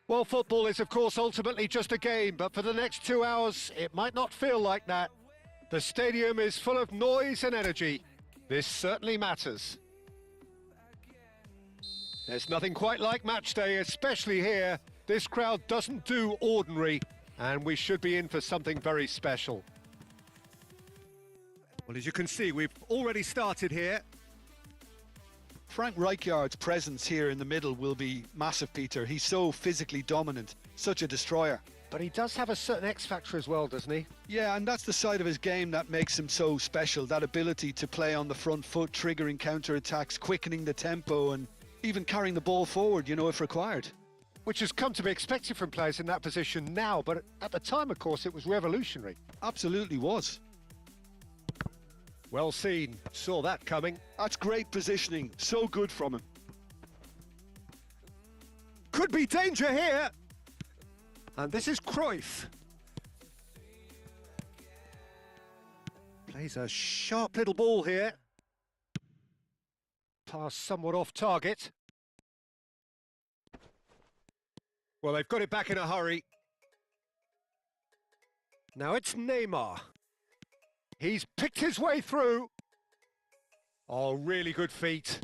Well, football is, of course, ultimately just a game, but for the next 2 hours, it might not feel like that. The stadium is full of noise and energy. This certainly matters. There's nothing quite like match day, especially here. This crowd doesn't do ordinary, and we should be in for something very special. Well, as you can see, we've already started here. Frank Rijkaard's presence here in the middle will be massive, Peter. He's so physically dominant, such a destroyer. But he does have a certain X factor as well, doesn't he? Yeah, and that's the side of his game that makes him so special, that ability to play on the front foot, triggering counter-attacks, quickening the tempo, and even carrying the ball forward, you know, if required. Which has come to be expected from players in that position now, but at the time, of course, it was revolutionary. Absolutely was. Well seen, saw that coming. That's great positioning, so good from him. Could be danger here. And this is Cruyff. Plays a sharp little ball here. Pass somewhat off target. Well, they've got it back in a hurry. Now it's Neymar. He's picked his way through. Oh, really good feet.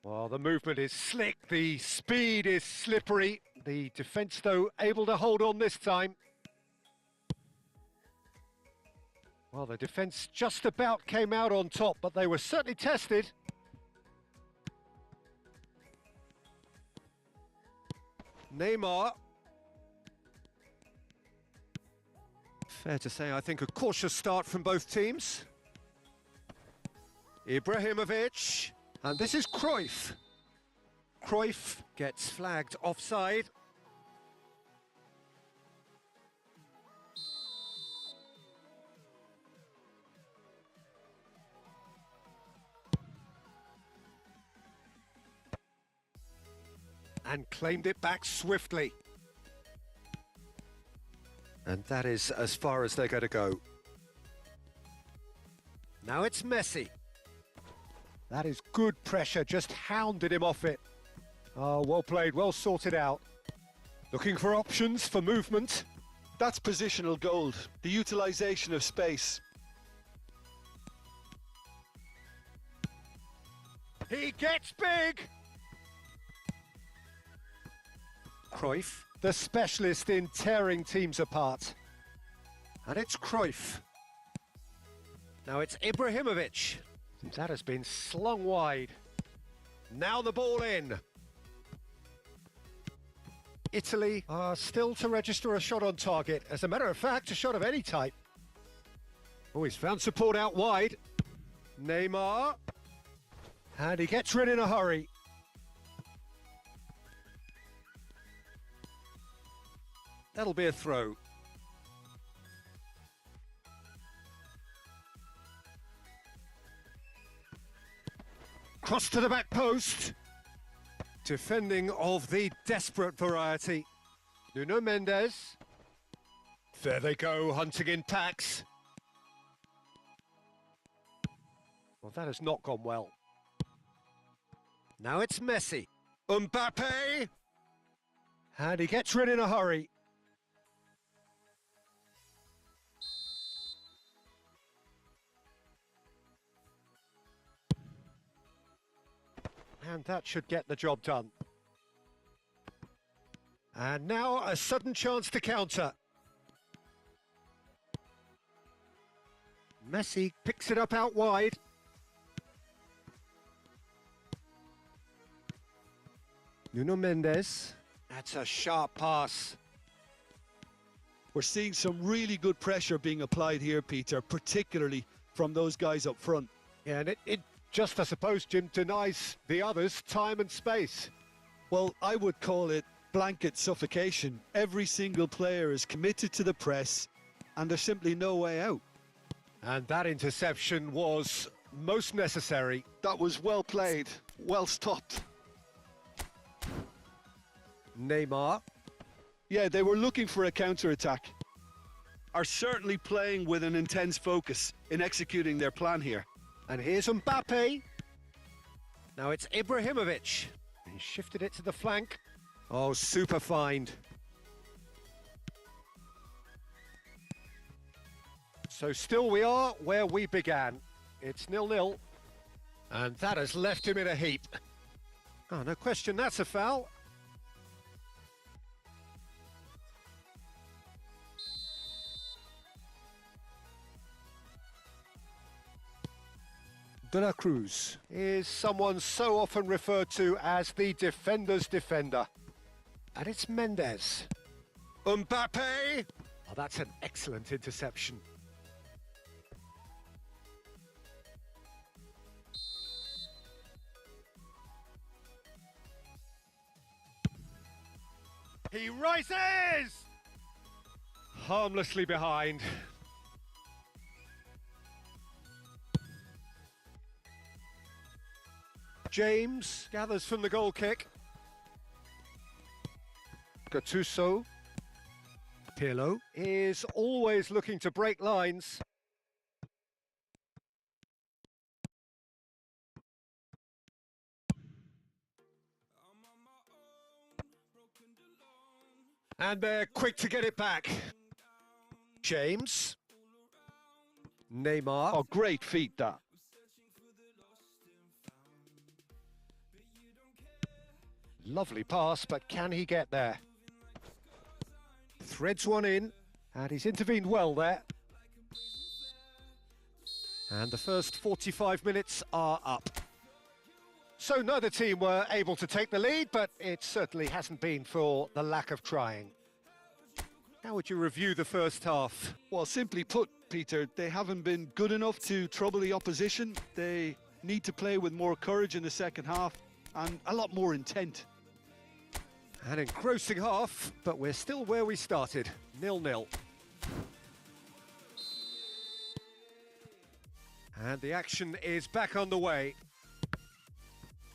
Well, the movement is slick, the speed is slippery. The defence, though, able to hold on this time. Well, the defence just about came out on top, but they were certainly tested. Neymar. Fair to say, I think a cautious start from both teams. Ibrahimovic. And this is Cruyff. Cruyff gets flagged offside. And claimed it back swiftly. And that is as far as they're going to go. Now it's Messi. That is good pressure, just hounded him off it. Oh, well played, well sorted out. Looking for options for movement. That's positional gold, the utilisation of space. He gets big! Cruyff, the specialist in tearing teams apart. And it's Cruyff. Now it's Ibrahimovic. That has been slung wide. Now the ball in. Italy are still to register a shot on target. As a matter of fact, a shot of any type. Oh, he's found support out wide. Neymar. And he gets rid in a hurry. That'll be a throw. Cross to the back post. Defending of the desperate variety. Nuno Mendes. There they go, hunting in packs. Well, that has not gone well. Now it's Messi. Mbappe. And he gets rid in a hurry. And that should get the job done. And now a sudden chance to counter. Messi picks it up out wide. Nuno Mendes. That's a sharp pass. We're seeing some really good pressure being applied here, Peter, particularly from those guys up front. Yeah, and it just, I suppose, Jim, denies the others time and space. Well, I would call it blanket suffocation. Every single player is committed to the press, and there's simply no way out. And that interception was most necessary. That was well played, well stopped. Neymar. Yeah, they were looking for a counter-attack. Are certainly playing with an intense focus in executing their plan here. And here's Mbappe. Now it's Ibrahimovic. He shifted it to the flank. Oh, super find. So still we are where we began. It's 0-0. And that has left him in a heap. Oh, no question, that's a foul. De la Cruz is someone so often referred to as the defender's defender. And it's Mendes. Mbappe! Oh, that's an excellent interception. He rises! Harmlessly behind. James gathers from the goal kick. Gattuso. Pirlo is always looking to break lines. And they're quick to get it back. James. Neymar. Oh, great feat, that. Lovely pass, but can he get there? Threads one in, and he's intervened well there. And the first 45 minutes are up. So neither team were able to take the lead, but it certainly hasn't been for the lack of trying. How would you review the first half? Well, simply put, Peter, they haven't been good enough to trouble the opposition. They need to play with more courage in the second half and a lot more intent. An engrossing half, but we're still where we started, 0-0. And the action is back on the way.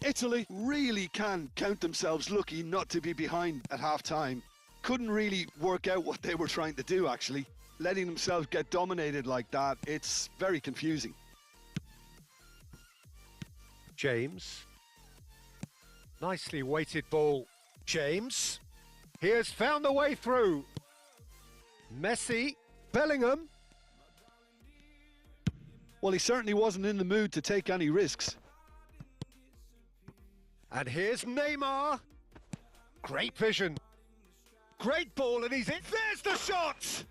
Italy really can count themselves lucky not to be behind at half-time. Couldn't really work out what they were trying to do, actually. Letting themselves get dominated like that, it's very confusing. James. Nicely weighted ball. James. He has found the way through. Messi. Bellingham. Well, he certainly wasn't in the mood to take any risks. And here's Neymar. Great vision. Great ball, and he's in. There's the shot!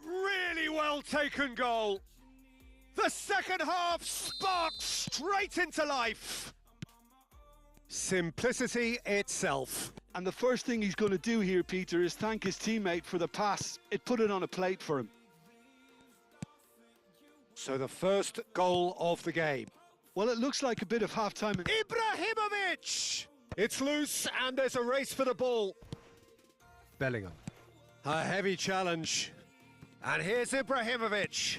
Really well taken goal. The second half sparks straight into life. Simplicity itself. And the first thing he's going to do here, Peter, is thank his teammate for the pass. It put it on a plate for him. So the first goal of the game. Well, it looks like a bit of half-time. Ibrahimovic! It's loose, and there's a race for the ball. Bellingham. A heavy challenge. And here's Ibrahimovic.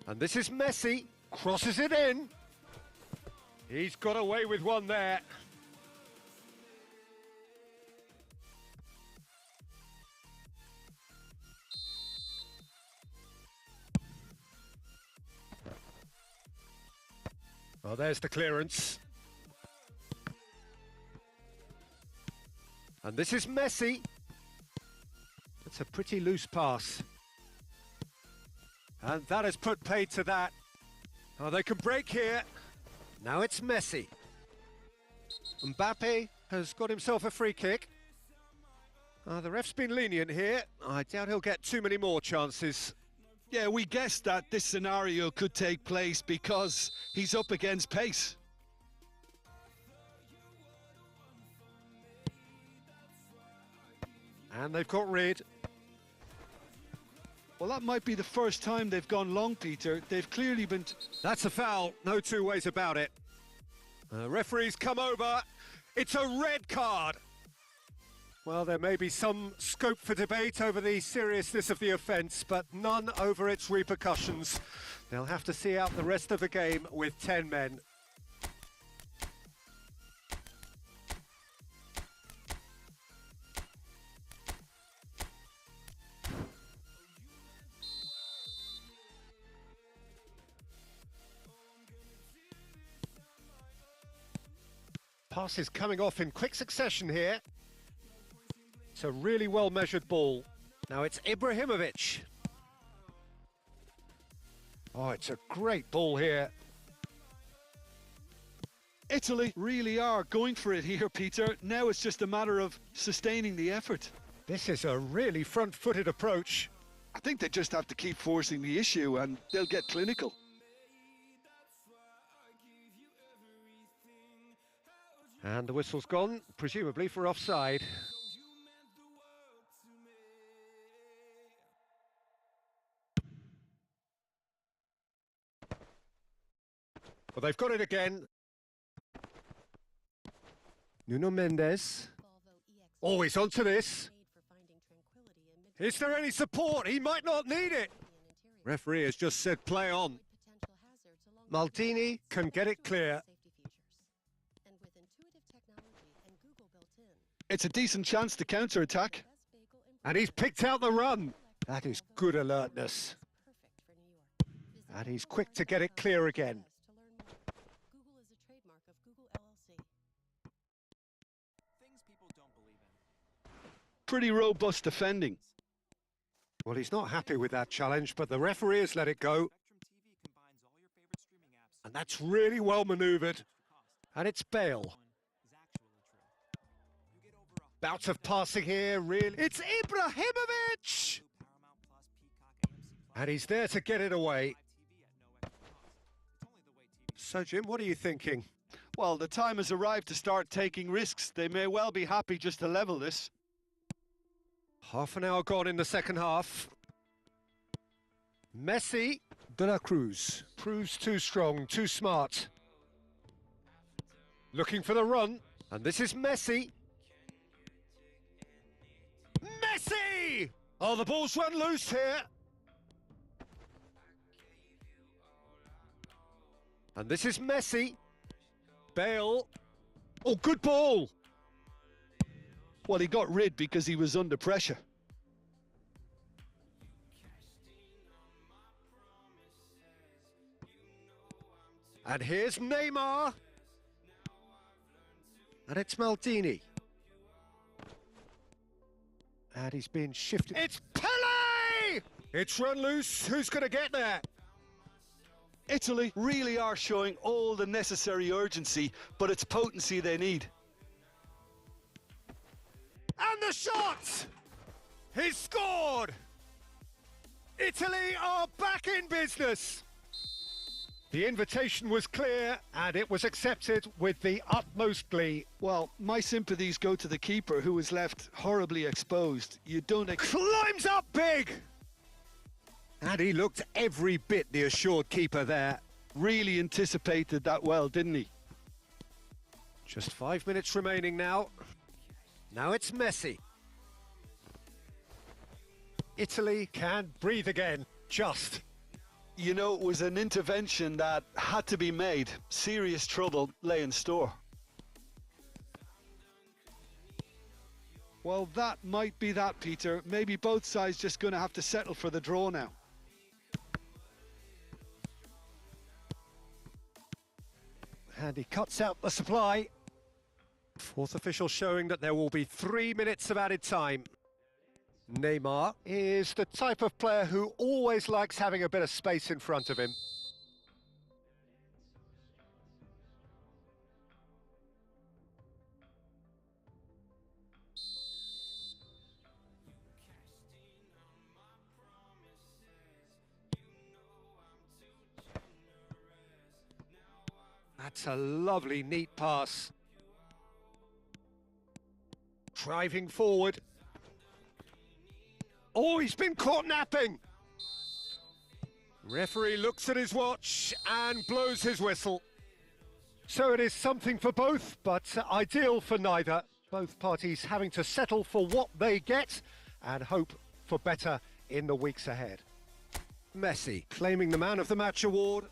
And this is Messi. Crosses it in. He's got away with one there. Well, there's the clearance. And this is Messi. It's a pretty loose pass. And that has put paid to that. Oh, they can break here. Now it's Messi. Mbappe has got himself a free kick. The ref's been lenient here. I doubt he'll get too many more chances. Yeah, we guessed that this scenario could take place because he's up against pace. And they've got rid. Well, that might be the first time they've gone long, Peter. They've clearly been... That's a foul, no two ways about it. Referees come over. It's a red card. Well, there may be some scope for debate over the seriousness of the offence, but none over its repercussions. They'll have to see out the rest of the game with 10 men. Passes coming off in quick succession here. It's a really well-measured ball. Now it's Ibrahimovic. Oh, it's a great ball here. Italy really are going for it here, Peter. Now it's just a matter of sustaining the effort. This is a really front-footed approach. I think they just have to keep forcing the issue and they'll get clinical. And the whistle's gone, presumably for offside. Well, they've got it again. Nuno Mendes. Oh, he's onto this. Is there any support? He might not need it. Referee has just said play on. Maldini can get it clear. It's a decent chance to counter-attack. And he's picked out the run. That is good alertness. And he's quick to get it clear again. Pretty robust defending. Well, he's not happy with that challenge, but the referee has let it go. And that's really well manoeuvred. And it's Bale. Bout of passing here, really. It's Ibrahimovic! And he's there to get it away. So, Jim, what are you thinking? Well, the time has arrived to start taking risks. They may well be happy just to level this. Half an hour gone in the second half. Messi. De la Cruz. Proves too strong, too smart. Looking for the run. And this is Messi. Messi! Oh, the ball's run loose here. And this is Messi. Bale. Oh, good ball. Well, he got rid because he was under pressure. And here's Neymar. And it's Maldini. And he's been shifted. It's Pele! It's run loose. Who's going to get there? Italy really are showing all the necessary urgency, but it's potency they need. And the shot! He's scored! Italy are back in business! The invitation was clear and it was accepted with the utmost glee. Well, my sympathies go to the keeper, who was left horribly exposed. You don't climbs up big! And he looked every bit the assured keeper there. Really anticipated that well, didn't he? Just 5 minutes remaining now. Now it's Messi. Italy can breathe again, just. You know, it was an intervention that had to be made. Serious trouble lay in store. Well, that might be that, Peter. Maybe both sides just going to have to settle for the draw now. And he cuts out the supply. Fourth official showing that there will be 3 minutes of added time. Neymar is the type of player who always likes having a bit of space in front of him. That's a lovely, neat pass. Driving forward. Oh, he's been caught napping. Referee looks at his watch and blows his whistle. So it is something for both, but ideal for neither. Both parties having to settle for what they get and hope for better in the weeks ahead. Messi claiming the Man of the Match award.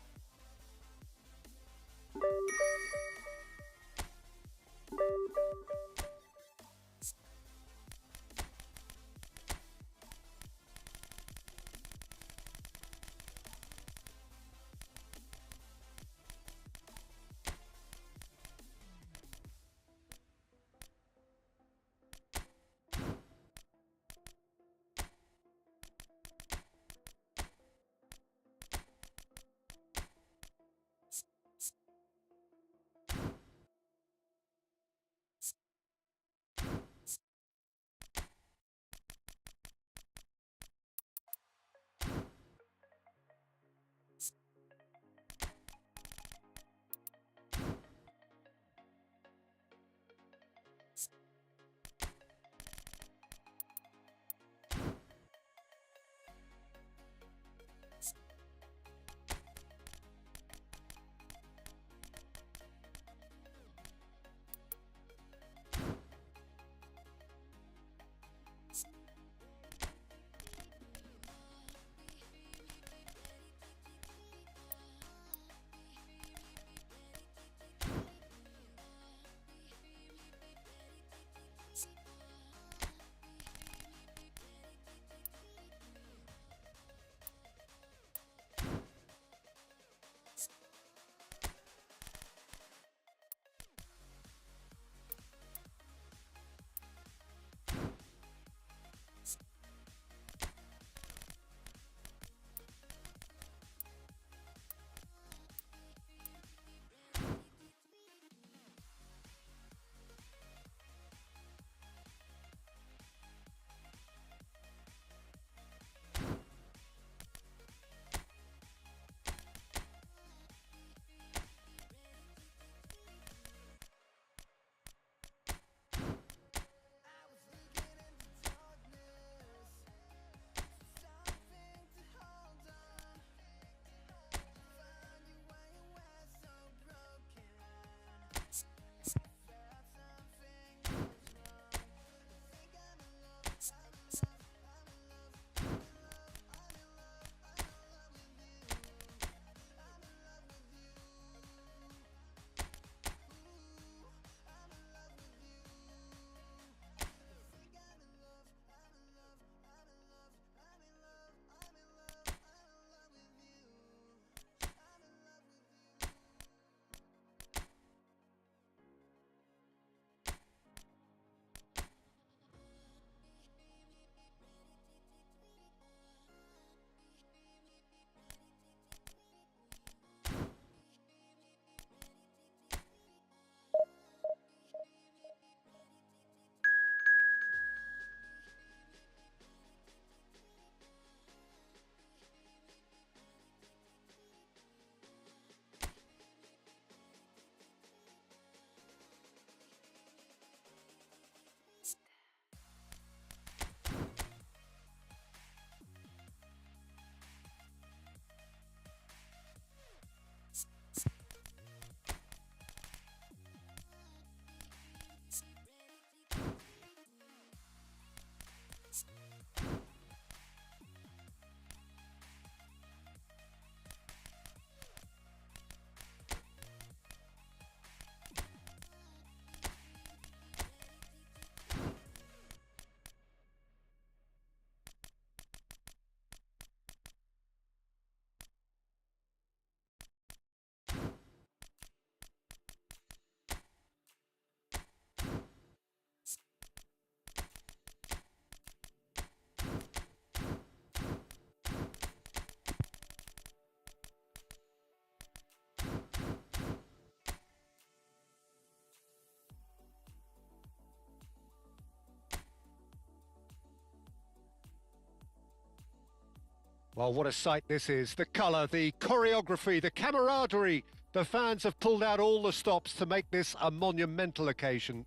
Well, what a sight this is. The colour, the choreography, the camaraderie. The fans have pulled out all the stops to make this a monumental occasion.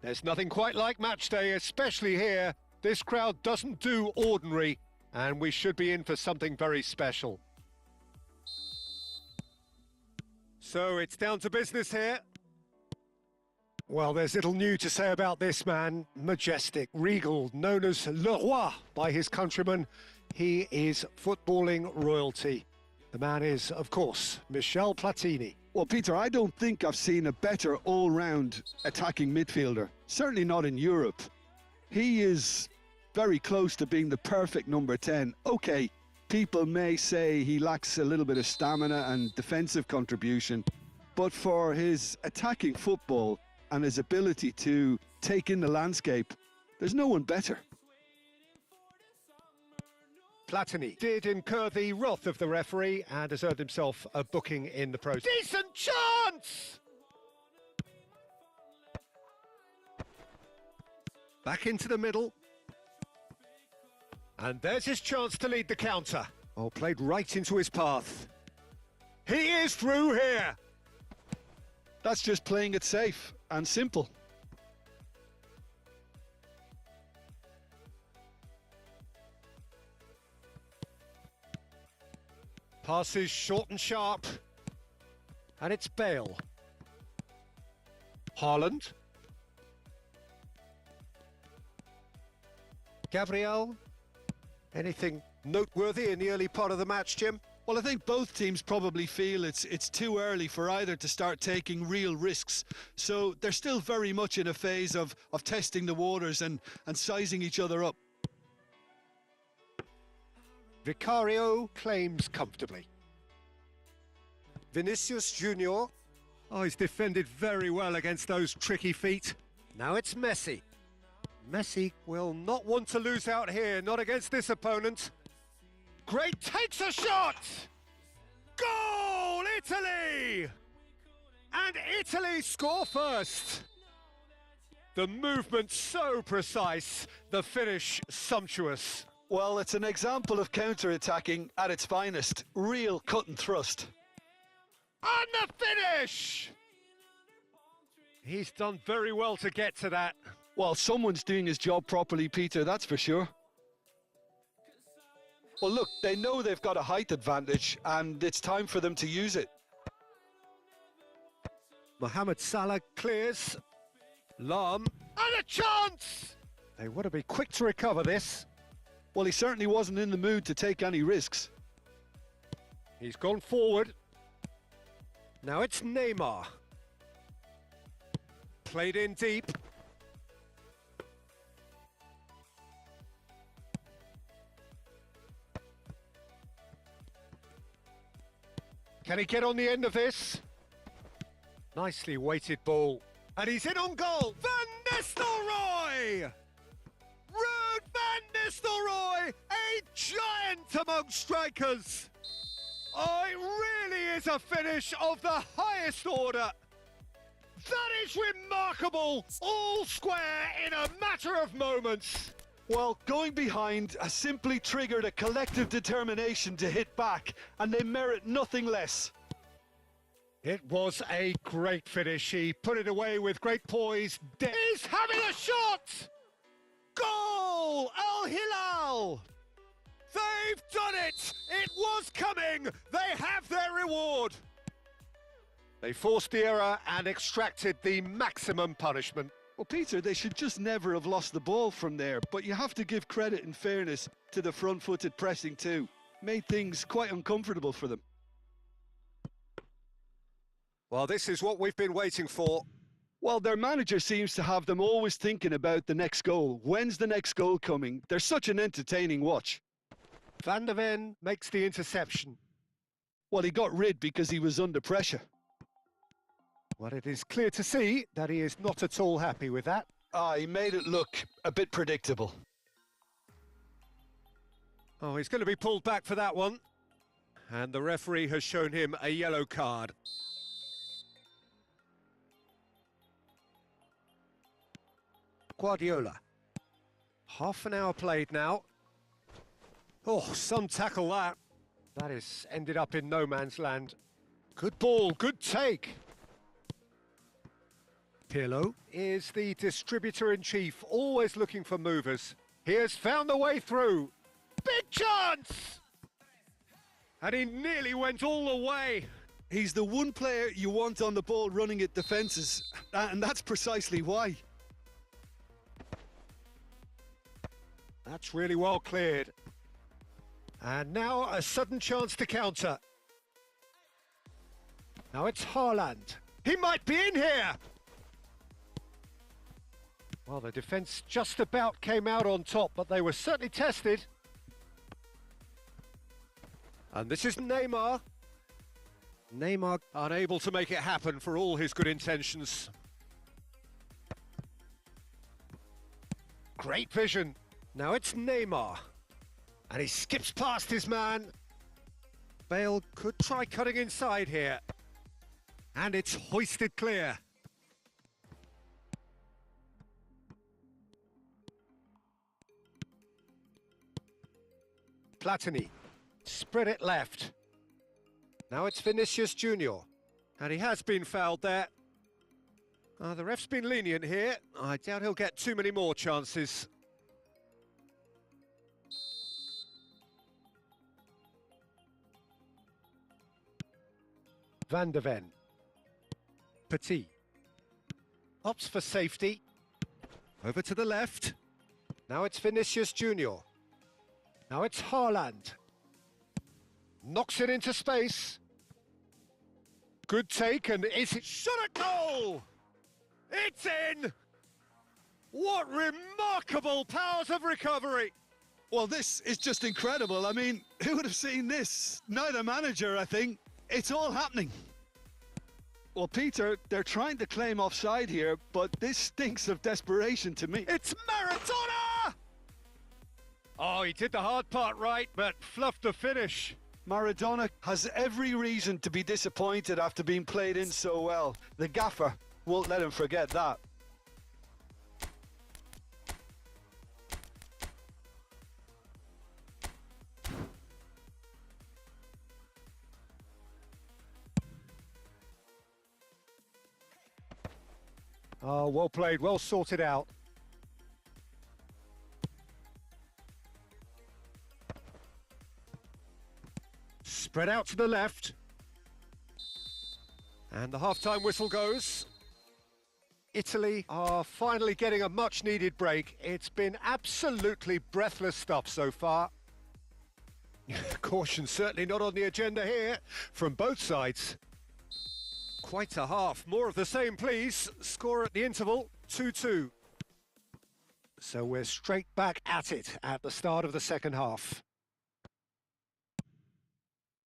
There's nothing quite like match day, especially here. This crowd doesn't do ordinary, and we should be in for something very special. So it's down to business here. Well, there's little new to say about this man. Majestic, regal, known as Le Roi by his countrymen. He is footballing royalty. The man is, of course, Michel Platini. Well, Peter, I don't think I've seen a better all-round attacking midfielder. Certainly not in Europe. He is very close to being the perfect number 10. Okay, people may say he lacks a little bit of stamina and defensive contribution, but for his attacking football and his ability to take in the landscape, there's no one better. Platini did incur the wrath of the referee and has earned himself a booking in the process. Decent chance! Back into the middle. And there's his chance to lead the counter. Oh, played right into his path. He is through here! That's just playing it safe and simple. Passes short and sharp. And it's Bale. Haaland. Gabriel. Anything noteworthy in the early part of the match, Jim? Well, I think both teams probably feel it's too early for either to start taking real risks. So they're still very much in a phase of testing the waters and sizing each other up. Vicario claims comfortably. Vinicius Junior. Oh, he's defended very well against those tricky feet. Now it's Messi. Messi will not want to lose out here, not against this opponent. Great, takes a shot! Goal, Italy! And Italy score first. The movement so precise, the finish sumptuous. Well, it's an example of counter-attacking at its finest. Real cut and thrust. And the finish! He's done very well to get to that. Well, someone's doing his job properly, Peter, that's for sure. Well, look, they know they've got a height advantage, and it's time for them to use it. Mohamed Salah clears. Lam. And a chance! They want to be quick to recover this. Well, he certainly wasn't in the mood to take any risks. He's gone forward. Now it's Neymar. Played in deep. Can he get on the end of this? Nicely weighted ball. And he's in on goal. Van Nistelrooy! Ruud van Nistelrooy, a giant among strikers. Oh, it really is a finish of the highest order. That is remarkable. All square in a matter of moments. Well, going behind has simply triggered a collective determination to hit back, and they merit nothing less. It was a great finish. He put it away with great poise. He's having a shot! Goal! Al Hilal! They've done it! It was coming! They have their reward! They forced the error and extracted the maximum punishment. Well, Peter, they should just never have lost the ball from there, but you have to give credit and fairness to the front-footed pressing too. Made things quite uncomfortable for them. Well, this is what we've been waiting for. Well, their manager seems to have them always thinking about the next goal. When's the next goal coming? They're such an entertaining watch. Van der Ven makes the interception. Well, he got rid because he was under pressure. Well, it is clear to see that he is not at all happy with that. He made it look a bit predictable. Oh, he's going to be pulled back for that one. And the referee has shown him a yellow card. Guardiola. Half an hour played now. Oh, some tackle that. That is ended up in no man's land. Good ball, good take. Pirlo is the distributor-in-chief, always looking for movers. He has found the way through. Big chance! And he nearly went all the way. He's the one player you want on the ball running at defences, and that's precisely why. That's really well cleared. And now a sudden chance to counter. Now it's Haaland. He might be in here! Well, the defence just about came out on top, but they were certainly tested. And this is Neymar. Neymar unable to make it happen for all his good intentions. Great vision. Now it's Neymar. And he skips past his man. Bale could try cutting inside here. And it's hoisted clear. Platini. Spread it left. Now it's Vinicius Junior. And he has been fouled there. The ref's been lenient here. I doubt he'll get too many more chances. Van der Ven. Petit. Opts for safety. Over to the left. Now it's Vinicius Junior. Now it's Haaland. Knocks it into space. Good take, and is it shot at goal? It's in! What remarkable powers of recovery! Well, this is just incredible. I mean, who would have seen this? Neither manager, I think. It's all happening. Well, Peter, they're trying to claim offside here, but this stinks of desperation to me. It's Maradona! Oh, he did the hard part right, but fluffed the finish. Maradona has every reason to be disappointed after being played in so well. The gaffer won't let him forget that. Oh, well played, well sorted out. Spread out to the left. And the half-time whistle goes. Italy are finally getting a much-needed break. It's been absolutely breathless stuff so far. Caution certainly not on the agenda here from both sides. Quite a half. More of the same, please. Score at the interval, 2-2. So we're straight back at it at the start of the second half.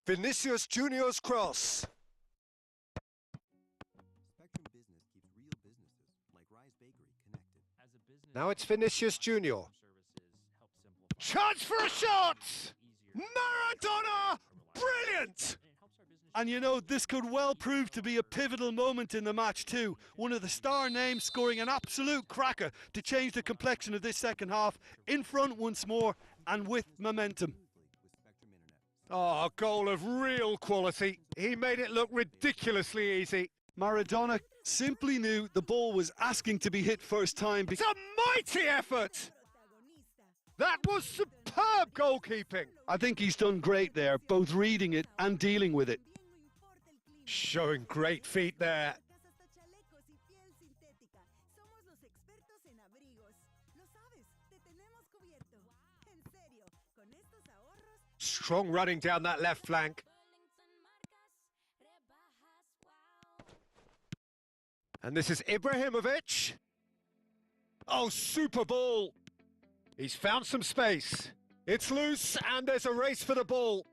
Vinicius Junior's cross. Now it's Vinicius Junior. Chance for a shot! Maradona! Brilliant! And you know, this could well prove to be a pivotal moment in the match too. One of the star names scoring an absolute cracker to change the complexion of this second half. In front once more and with momentum. Oh, a goal of real quality. He made it look ridiculously easy. Maradona simply knew the ball was asking to be hit first time. It's a mighty effort! That was superb goalkeeping. I think he's done great there, both reading it and dealing with it. Showing great feet there. Strong running down that left flank. And this is Ibrahimovic. Oh, super ball. He's found some space. It's loose and there's a race for the ball.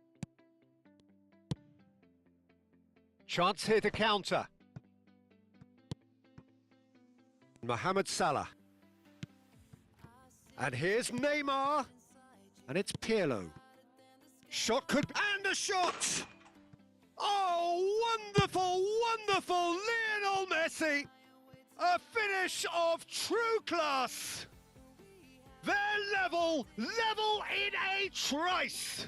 Chance here to counter. Mohamed Salah. And here's Neymar. And it's Pirlo. Shot could... And a shot! Oh, wonderful, wonderful Lionel Messi! A finish of true class! They're level in a trice.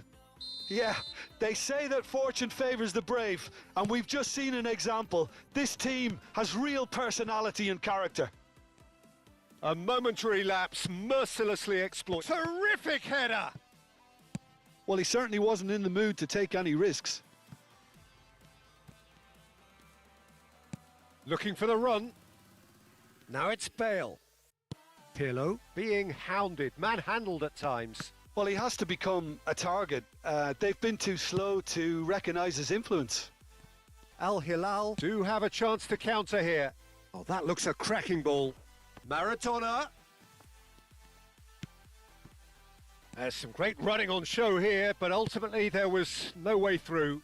Yeah, they say that fortune favours the brave, and we've just seen an example. This team has real personality and character. A momentary lapse mercilessly exploited. Terrific header! Well, he certainly wasn't in the mood to take any risks. Looking for the run. Now it's Bale. Pirlo being hounded, manhandled at times. Well, he has to become a target. They've been too slow to recognise his influence. Al Hilal do have a chance to counter here. Oh, that looks a cracking ball. Maradona. There's some great running on show here, but ultimately there was no way through.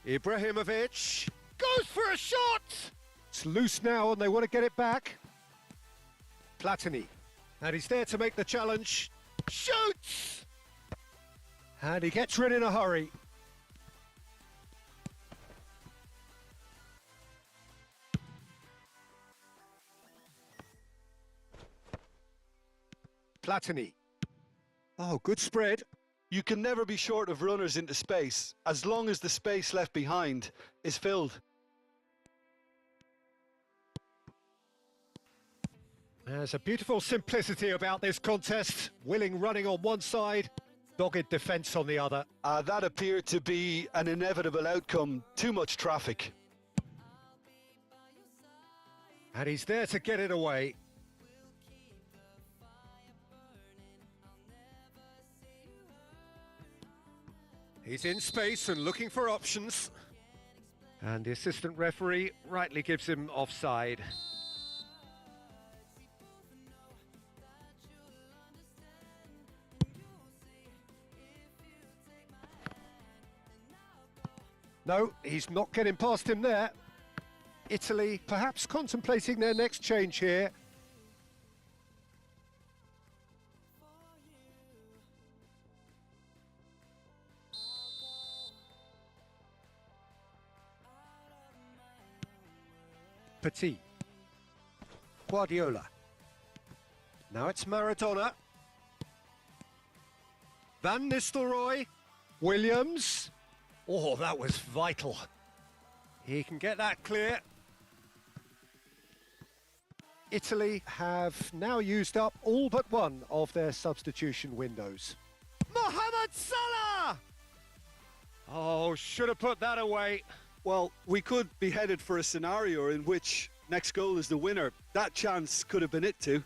Ibrahimovic goes for a shot! It's loose now and they want to get it back. Platini. And he's there to make the challenge. Shoots! And he gets rid in a hurry. Platini. Oh, good spread. You can never be short of runners into space, as long as the space left behind is filled. There's a beautiful simplicity about this contest. Willing running on one side, dogged defence on the other. That appeared to be an inevitable outcome. Too much traffic. And he's there to get it away. He's in space and looking for options. And the assistant referee rightly gives him offside. No, he's not getting past him there. Italy perhaps contemplating their next change here. Petit. Guardiola. Now it's Maradona. Van Nistelrooy. Williams. Oh, that was vital. He can get that clear. Italy have now used up all but one of their substitution windows. Mohamed Salah! Oh, should have put that away. Well, we could be headed for a scenario in which next goal is the winner. That chance could have been it too.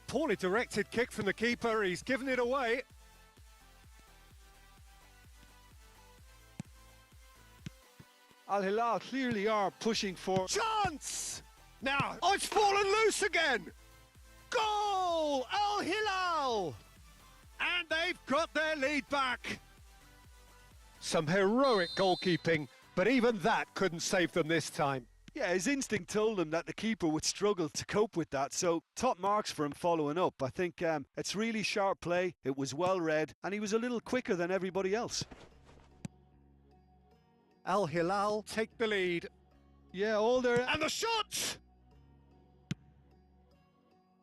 Poorly directed kick from the keeper. He's given it away. Al Hilal clearly are pushing for... Chance! Now, oh, it's fallen loose again! Goal! Al Hilal! And they've got their lead back. Some heroic goalkeeping, but even that couldn't save them this time. Yeah, his instinct told him that the keeper would struggle to cope with that, so top marks for him following up. I think it's really sharp play, it was well read, and he was a little quicker than everybody else. Al Hilal take the lead. Yeah, all there... And the shot!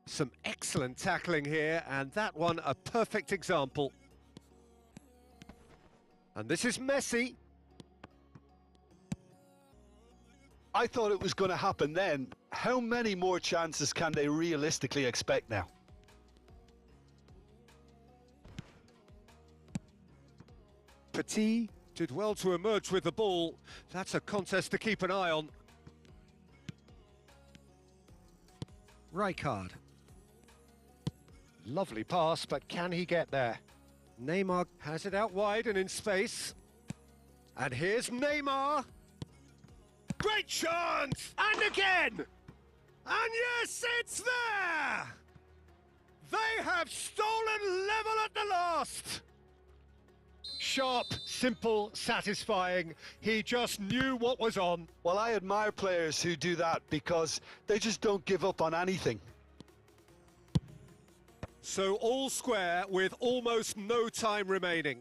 Some excellent tackling here, and that one a perfect example. And this is Messi. I thought it was going to happen then. How many more chances can they realistically expect now? Petit did well to emerge with the ball. That's a contest to keep an eye on. Rijkaard. Lovely pass, but can he get there? Neymar has it out wide and in space. And here's Neymar. Great chance! And again! And yes, it's there! They have stolen level at the last! Sharp, simple, satisfying. He just knew what was on. Well, I admire players who do that because they just don't give up on anything. So all square with almost no time remaining.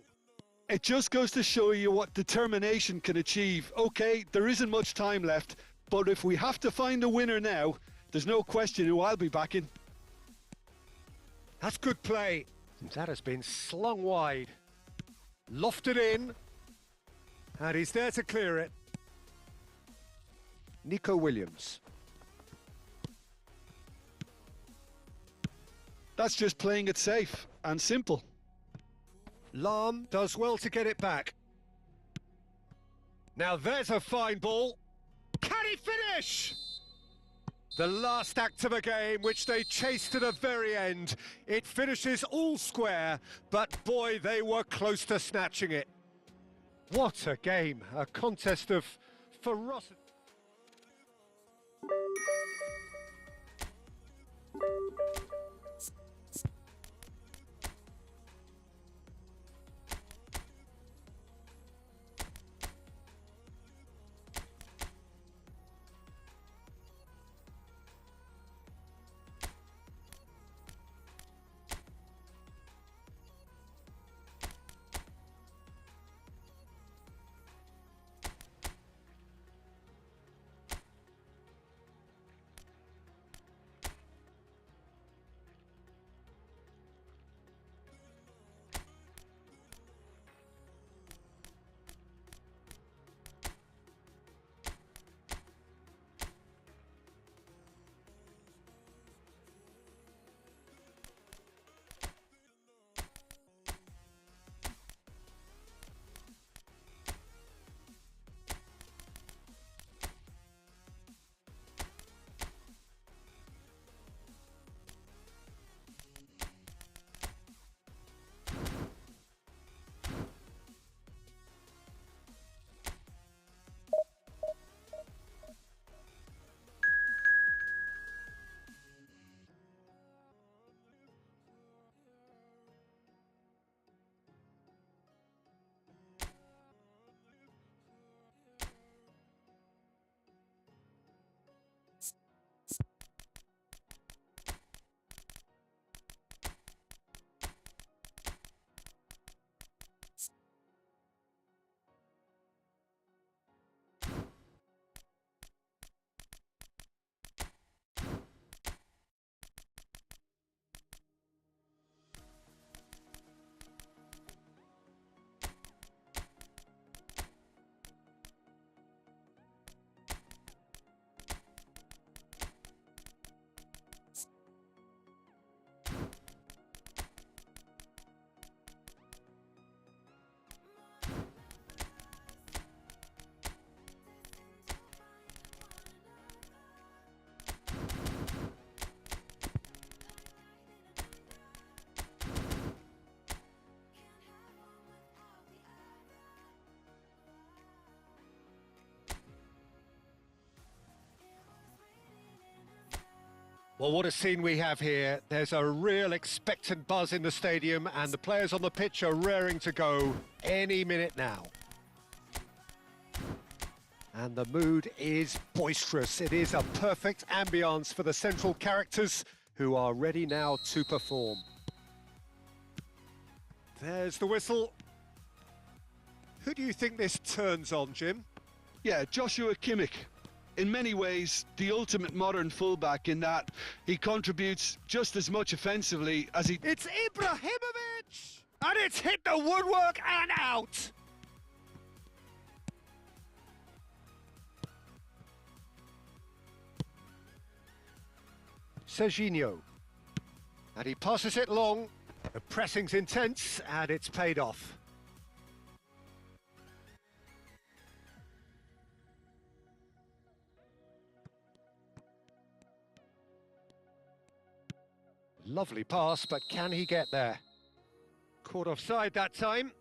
It just goes to show you what determination can achieve. Okay, there isn't much time left, But if we have to find a winner now, there's no question who I'll be backing. That's good play. That has been slung wide. Lofted in. And he's there to clear it. Nico Williams. That's just playing it safe and simple. Lahm does well to get it back. Now there's a fine ball. Can he finish? The last act of a game which they chased to the very end. It finishes all square, but boy, they were close to snatching it. What a game, a contest of ferocity. Well, what a scene we have here. There's a real expectant buzz in the stadium and the players on the pitch are raring to go any minute now. And the mood is boisterous. It is a perfect ambience for the central characters who are ready now to perform. There's the whistle. Who do you think this turns on, Jim? Yeah, Joshua Kimmich. In many ways, the ultimate modern fullback in that he contributes just as much offensively as he... It's Ibrahimovic! And it's hit the woodwork and out! Serginho. And he passes it long. The pressing's intense and it's paid off. Lovely pass, but can he get there? Caught offside that time.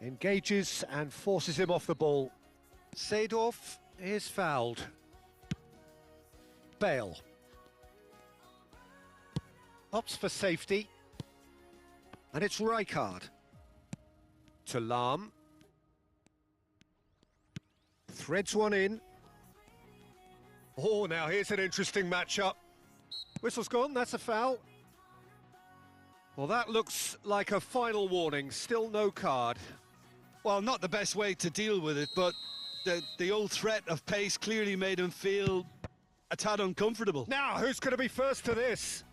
Engages and forces him off the ball. Seedorf is fouled. Bale. Opts for safety. And it's Rijkaard. To Lahm. Threads one in. Oh, now here's an interesting matchup. Whistle's gone, that's a foul. Well, that looks like a final warning, still no card. Well, not the best way to deal with it, but the old threat of pace clearly made him feel a tad uncomfortable. Now, who's going to be first to this?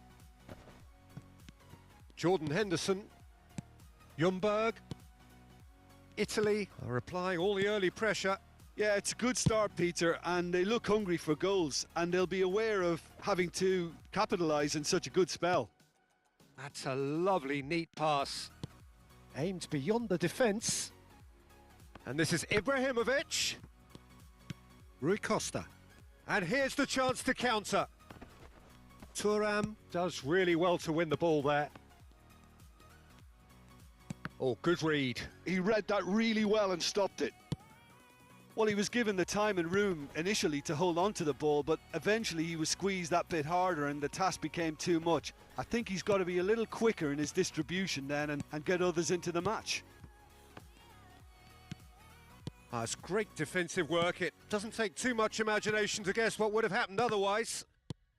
Jordan Henderson, Ljungberg, Italy are applying all the early pressure. Yeah, it's a good start, Peter, and they look hungry for goals, and they'll be aware of having to capitalise in such a good spell. That's a lovely, neat pass. Aimed beyond the defence. And this is Ibrahimovic. Rui Costa. And here's the chance to counter. Thuram does really well to win the ball there. Oh, good read. He read that really well and stopped it. Well, he was given the time and room initially to hold on to the ball, but eventually he was squeezed that bit harder and the task became too much. I think he's got to be a little quicker in his distribution then and get others into the match. It's great defensive work. It doesn't take too much imagination to guess what would have happened otherwise.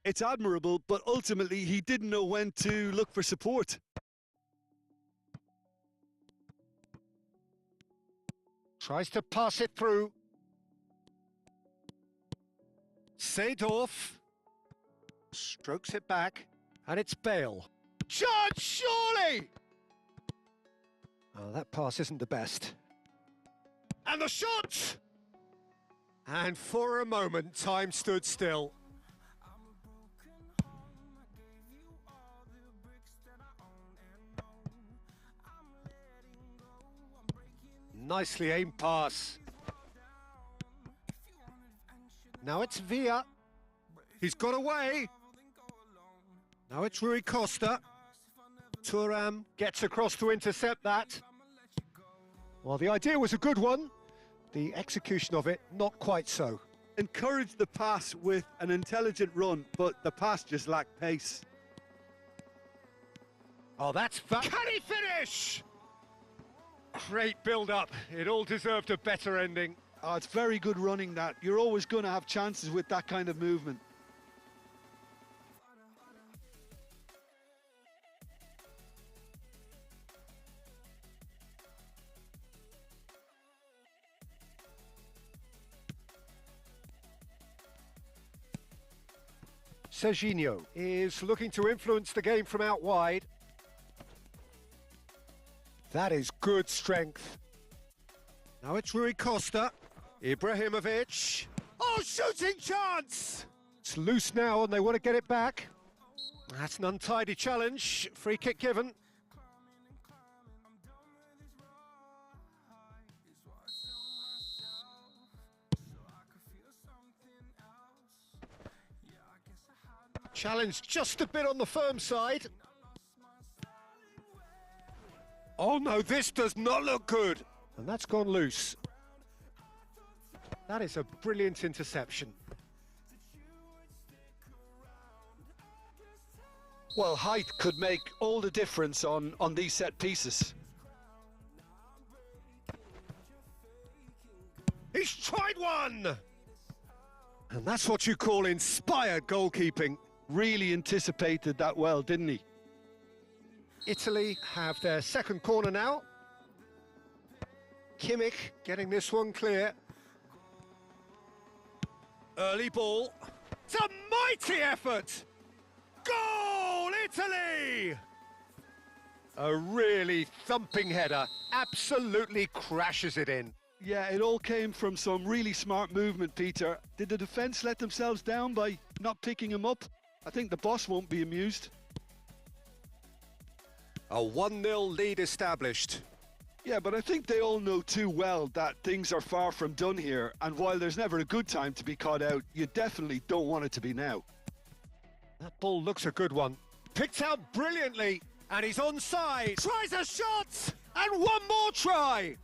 It's admirable, but ultimately he didn't know when to look for support. Tries to pass it through. Seedorf strokes it back, and it's Bale. Chance, surely! Oh, that pass isn't the best. And the shot! And for a moment, time stood still. Nicely aimed pass. Now it's Villa. He's got away. Now it's Rui Costa. Thuram gets across to intercept that. Well, the idea was a good one. The execution of it, not quite so. Encouraged the pass with an intelligent run, but the pass just lacked pace. Oh, that's Can he finish? Great build-up. It all deserved a better ending. Oh, it's very good running that. You're always going to have chances with that kind of movement. Serginho is looking to influence the game from out wide. That is good strength. Now it's Rui Costa. Ibrahimovic. Oh, shooting chance! It's loose now and they want to get it back. That's an untidy challenge. Free kick given. Challenge just a bit on the firm side. Oh no, this does not look good. And that's gone loose. That is a brilliant interception. Well, height could make all the difference on these set pieces. He's tried one! And that's what you call inspired goalkeeping. Really anticipated that well, didn't he? Italy have their second corner now. Kimmich getting this one clear. Early ball. It's a mighty effort! Goal, Italy! A really thumping header. Absolutely crashes it in. Yeah, it all came from some really smart movement, Peter. Did the defence let themselves down by not picking him up? I think the boss won't be amused. A 1-0 lead established. Yeah, but I think they all know too well that things are far from done here, and while there's never a good time to be caught out, you definitely don't want it to be now. That ball looks a good one. Picked out brilliantly, and he's onside. Tries a shot, and one more try.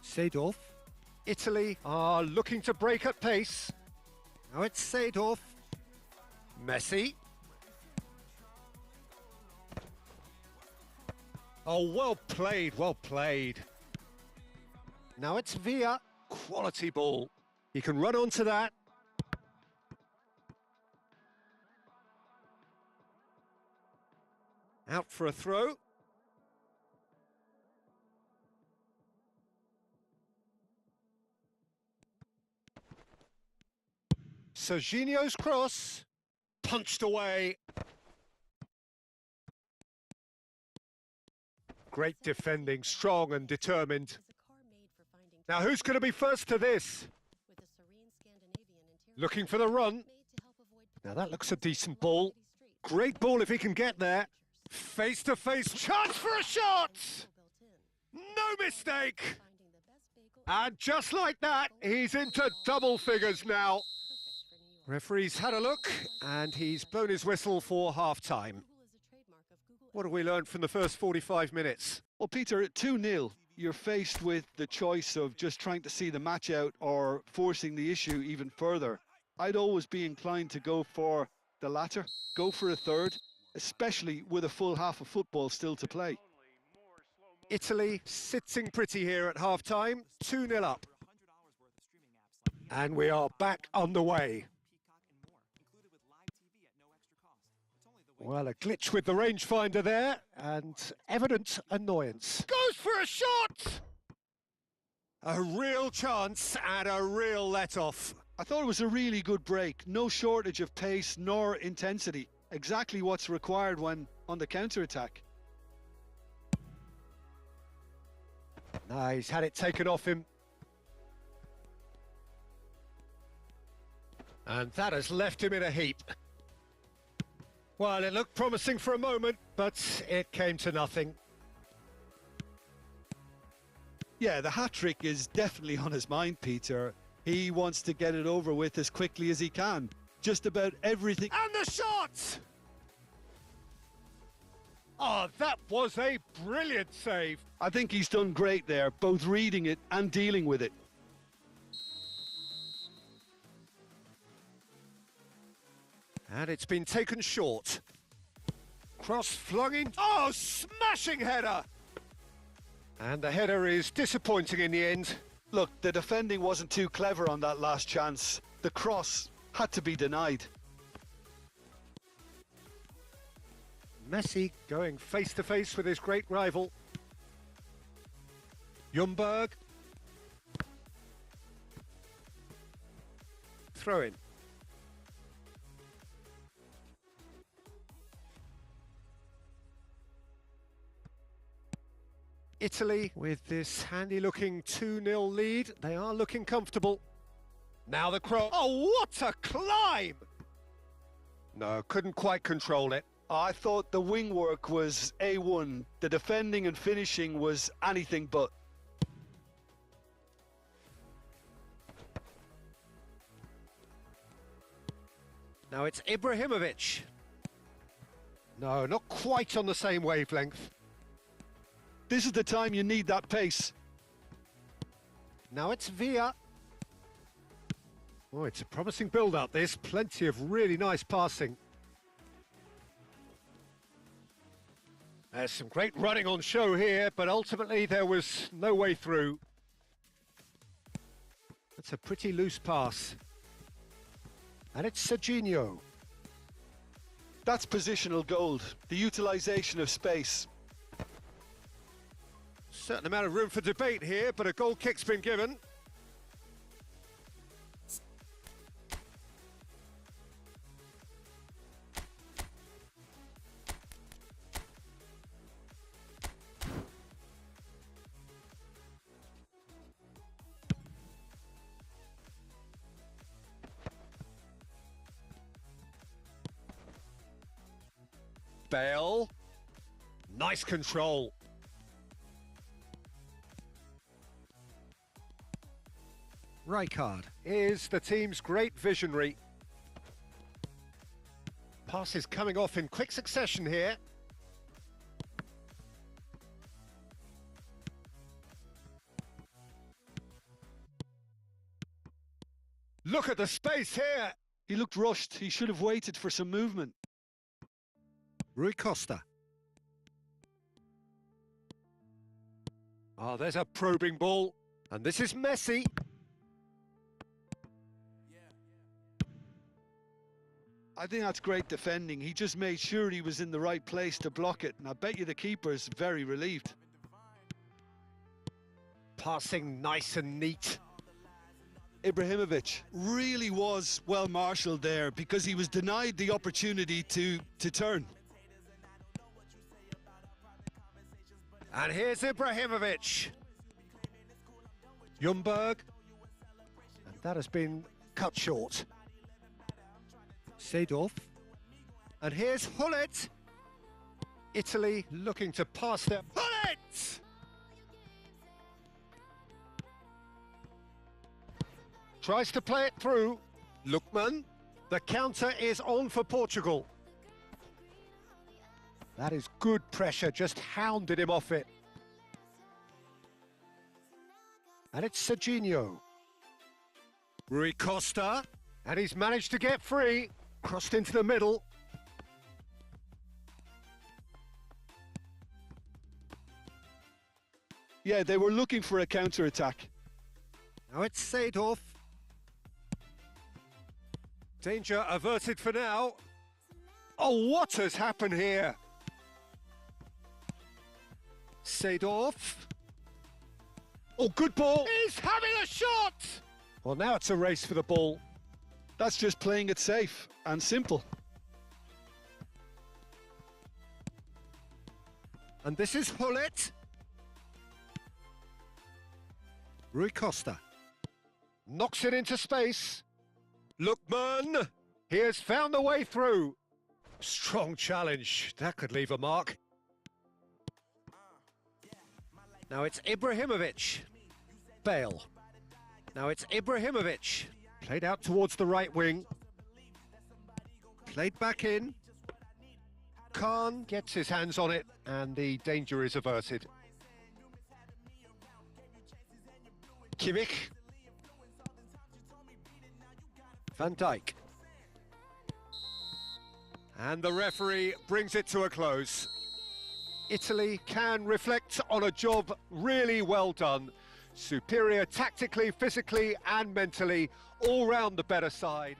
Seedorf. Italy are looking to break at pace. Now it's Seedorf. Messi. Oh, well played, well played. Now it's Villa. Quality ball. He can run onto that. Out for a throw. Serginho's cross. Punched away. Great defending, strong and determined. Now who's going to be first to this? Looking for the run. Now that looks a decent ball. Great ball if he can get there. Face-to-face chance for a shot! No mistake! And just like that, he's into double figures now. Referee's had a look, and he's blown his whistle for half-time. What have we learned from the first 45 minutes? Well, Peter, at 2-0, you're faced with the choice of just trying to see the match out or forcing the issue even further. I'd always be inclined to go for the latter, go for a third, especially with a full half of football still to play. Italy sitting pretty here at half-time, 2-0 up. And we are back underway. Well, a glitch with the rangefinder there, and evident annoyance. Goes for a shot! A real chance and a real let-off. I thought it was a really good break. No shortage of pace nor intensity. Exactly what's required when on the counter-attack. No, he's had it taken off him. And that has left him in a heap. Well, it looked promising for a moment, but it came to nothing. Yeah, the hat-trick is definitely on his mind, Peter. He wants to get it over with as quickly as he can. Just about everything. And the shot! Oh, that was a brilliant save. I think he's done great there, both reading it and dealing with it. And it's been taken short. Cross flung in. Oh, smashing header! And the header is disappointing in the end. Look, the defending wasn't too clever on that last chance. The cross had to be denied. Messi going face-to-face with his great rival. Ljungberg. Throw in. Italy, with this handy-looking 2-0 lead, they are looking comfortable. Now the cross. Oh, what a climb! No, couldn't quite control it. I thought the wing work was A1. The defending and finishing was anything but. Now it's Ibrahimovic. No, not quite on the same wavelength. This is the time you need that pace. Now it's Villa. Oh, it's a promising build-up, this. Plenty of really nice passing. There's some great running on show here, but ultimately there was no way through. That's a pretty loose pass. And it's Serginho. That's positional gold, the utilisation of space. Certain amount of room for debate here, but a goal kick's been given. Bale. Nice control. Rijkaard is the team's great visionary. Passes coming off in quick succession here. Look at the space here. He looked rushed. He should have waited for some movement. Rui Costa. Oh, there's a probing ball. And this is Messi. I think that's great defending. He just made sure he was in the right place to block it, and I bet you the keeper's very relieved. Passing nice and neat. Ibrahimovic really was well marshalled there because he was denied the opportunity to turn. And here's Ibrahimovic. Ljungberg. And that has been cut short. Seedorf. And here's Hullet. Italy looking to pass their... Hullet! Tries to play it through. Lookman. The counter is on for Portugal. That is good pressure, just hounded him off it. And it's Serginho. Rui Costa. And he's managed to get free. Crossed into the middle. Yeah, they were looking for a counter-attack. Now it's Seedorf. Danger averted for now. Oh, what has happened here? Seedorf. Oh, good ball. He's having a shot! Well, now it's a race for the ball. That's just playing it safe and simple. And this is Hullet. Rui Costa. Knocks it into space. Lookman. He has found the way through. Strong challenge. That could leave a mark. Now it's Ibrahimovic. Bale. Now it's Ibrahimovic. Played out towards the right wing. Played back in. Khan gets his hands on it and the danger is averted. Kimmich. Van Dijk. And the referee brings it to a close. Italy can reflect on a job really well done. Superior tactically, physically and mentally, all round the better side.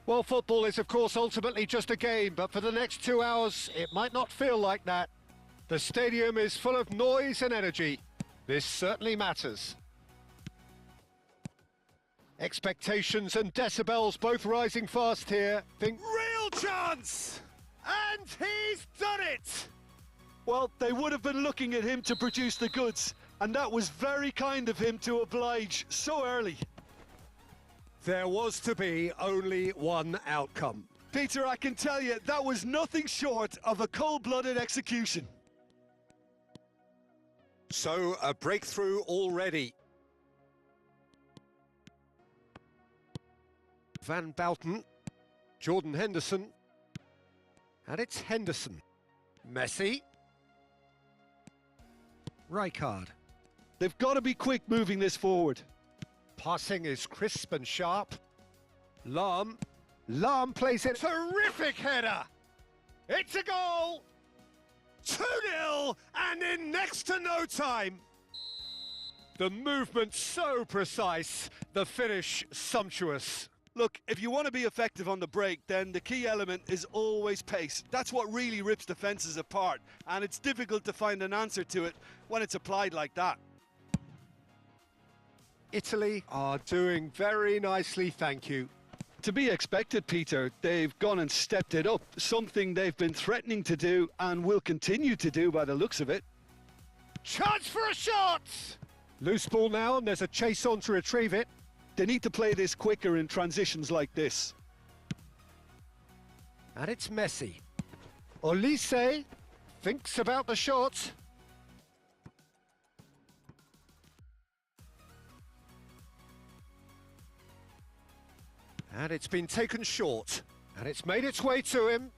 Well, football is, of course, ultimately just a game, but for the next 2 hours, it might not feel like that. The stadium is full of noise and energy. This certainly matters. Expectations and decibels both rising fast here. Real chance! And he's done it! Well, they would have been looking at him to produce the goods, and that was very kind of him to oblige so early. There was to be only one outcome. Peter, I can tell you, that was nothing short of a cold-blooded execution. So, a breakthrough already. Van Bouten, Jordan Henderson, and it's Henderson. Messi. Rijkaard. They've got to be quick moving this forward. Passing is crisp and sharp. Lahm. Lahm plays it. Terrific header! It's a goal! 2-0 and in next to no time. The movement so precise, the finish sumptuous. Look, if you want to be effective on the break, then the key element is always pace. That's what really rips defences apart, and it's difficult to find an answer to it when it's applied like that. Italy are doing very nicely, thank you. To be expected, Peter. They've gone and stepped it up, something they've been threatening to do and will continue to do by the looks of it. Chance for a shot! Loose ball now, and there's a chase on to retrieve it. They need to play this quicker in transitions like this. And it's Messi. Olise thinks about the shot. And it's been taken short. And it's made its way to him.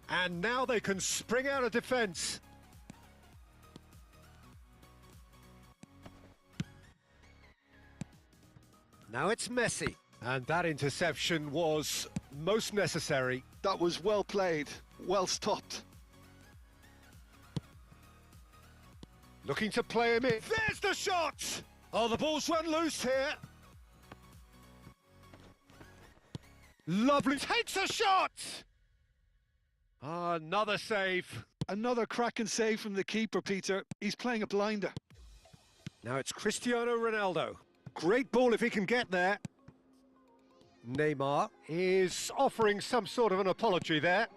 And now they can spring out of defence. Now it's Messi. And that interception was most necessary. That was well played, well stopped. Looking to play him in. There's the shot! Oh, the ball's run loose here. Lovely. Takes a shot! Another save. Another cracking save from the keeper, Peter. He's playing a blinder. Now it's Cristiano Ronaldo. Great ball if he can get there. Neymar is offering some sort of an apology there.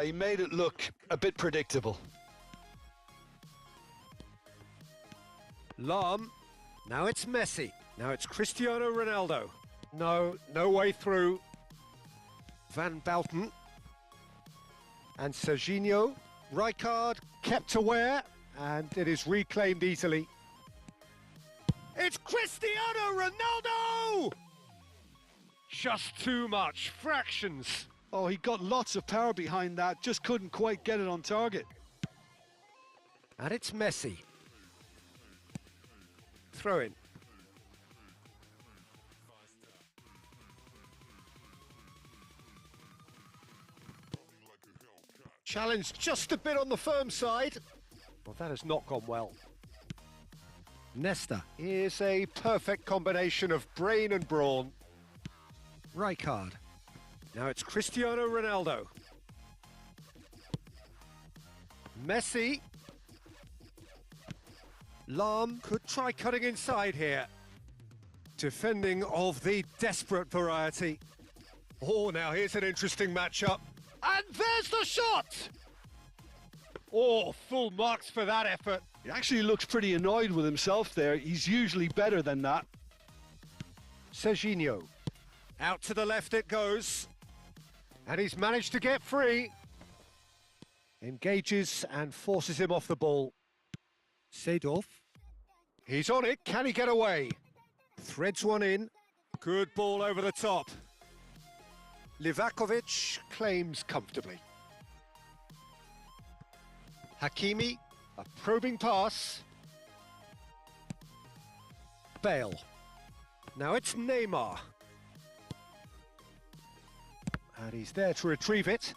He made it look a bit predictable. Lahm. Now it's Messi. Now it's Cristiano Ronaldo. No way through. Van Bouten. And Serginho. Rijkaard kept aware, and it is reclaimed easily. It's Cristiano Ronaldo! Just too much. Fractions. Oh, he got lots of power behind that, just couldn't quite get it on target. And it's Messi. Throw in. Challenge just a bit on the firm side. Well, that has not gone well. Nesta is a perfect combination of brain and brawn. Rijkaard. Now it's Cristiano Ronaldo. Messi. Lahm could try cutting inside here. Defending of the desperate variety. Oh, now here's an interesting matchup. And there's the shot! Oh, full marks for that effort. He actually looks pretty annoyed with himself there. He's usually better than that. Serginho. Out to the left it goes. And he's managed to get free. Engages and forces him off the ball. Seedorf. He's on it. Can he get away? Threads one in. Good ball over the top. Livakovic claims comfortably. Hakimi, a probing pass. Bale. Now it's Neymar. And he's there to retrieve it.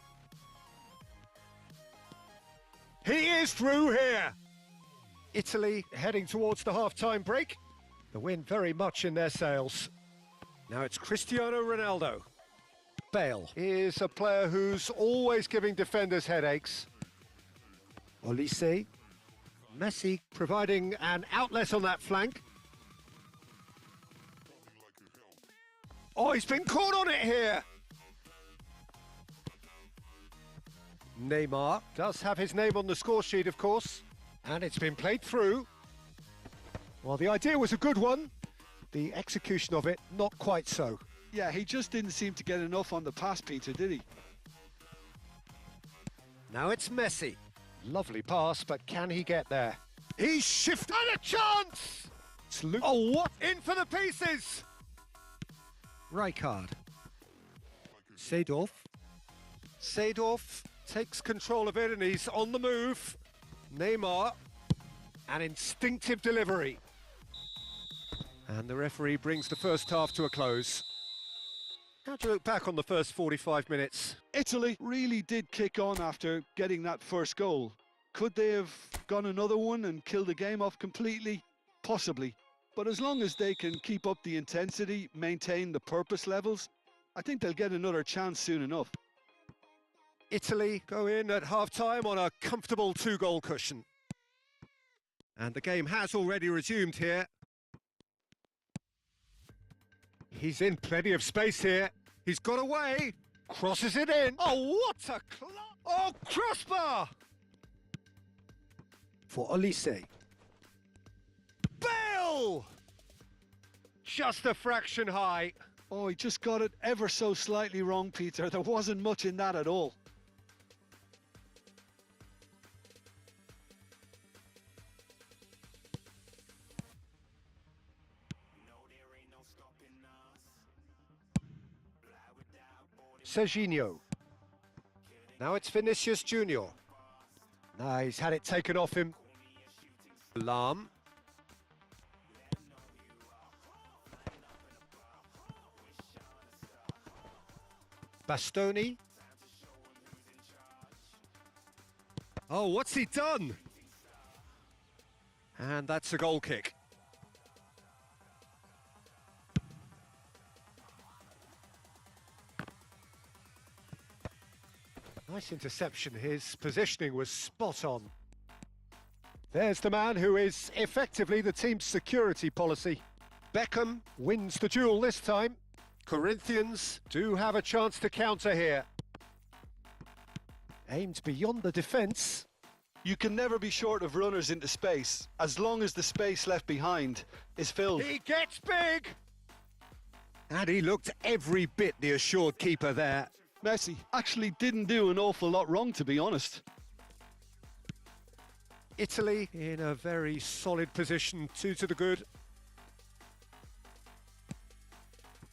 He is through here. Italy heading towards the half-time break. The wind very much in their sails. Now it's Cristiano Ronaldo. Bale is a player who's always giving defenders headaches. Olise. Messi providing an outlet on that flank. Oh, he's been caught on it here. Neymar does have his name on the score sheet, of course, and it's been played through. Well, the idea was a good one. The execution of it, not quite so. Yeah, he just didn't seem to get enough on the pass, Peter, did he? Now it's Messi. Lovely pass, but can he get there? He's shifted a chance! Oh, what? In for the pieces! Rijkaard. Seedorf. Seedorf takes control of it and he's on the move. Neymar. An instinctive delivery. And the referee brings the first half to a close. How do you look back on the first 45 minutes? Italy really did kick on after getting that first goal. Could they have gone another one and killed the game off completely? Possibly. But as long as they can keep up the intensity, maintain the purpose levels, I think they'll get another chance soon enough. Italy go in at half-time on a comfortable 2-goal cushion. And the game has already resumed here. He's in plenty of space here. He's got away. Crosses it in. Oh, what a oh, crossbar! For Olise. Bale! Just a fraction high. Oh, he just got it ever so slightly wrong, Peter. There wasn't much in that at all. Serginho. Now it's Vinicius Junior. Now he's had it taken off him. Lam. Bastoni. Oh, what's he done? And that's a goal kick. Nice interception. His positioning was spot on. There's the man who is effectively the team's security policy. Beckham wins the duel this time. Corinthians do have a chance to counter here. Aimed beyond the defence. You can never be short of runners into space, as long as the space left behind is filled. He gets big! And he looked every bit the assured keeper there. Messi actually didn't do an awful lot wrong, to be honest. Italy in a very solid position, 2 to the good.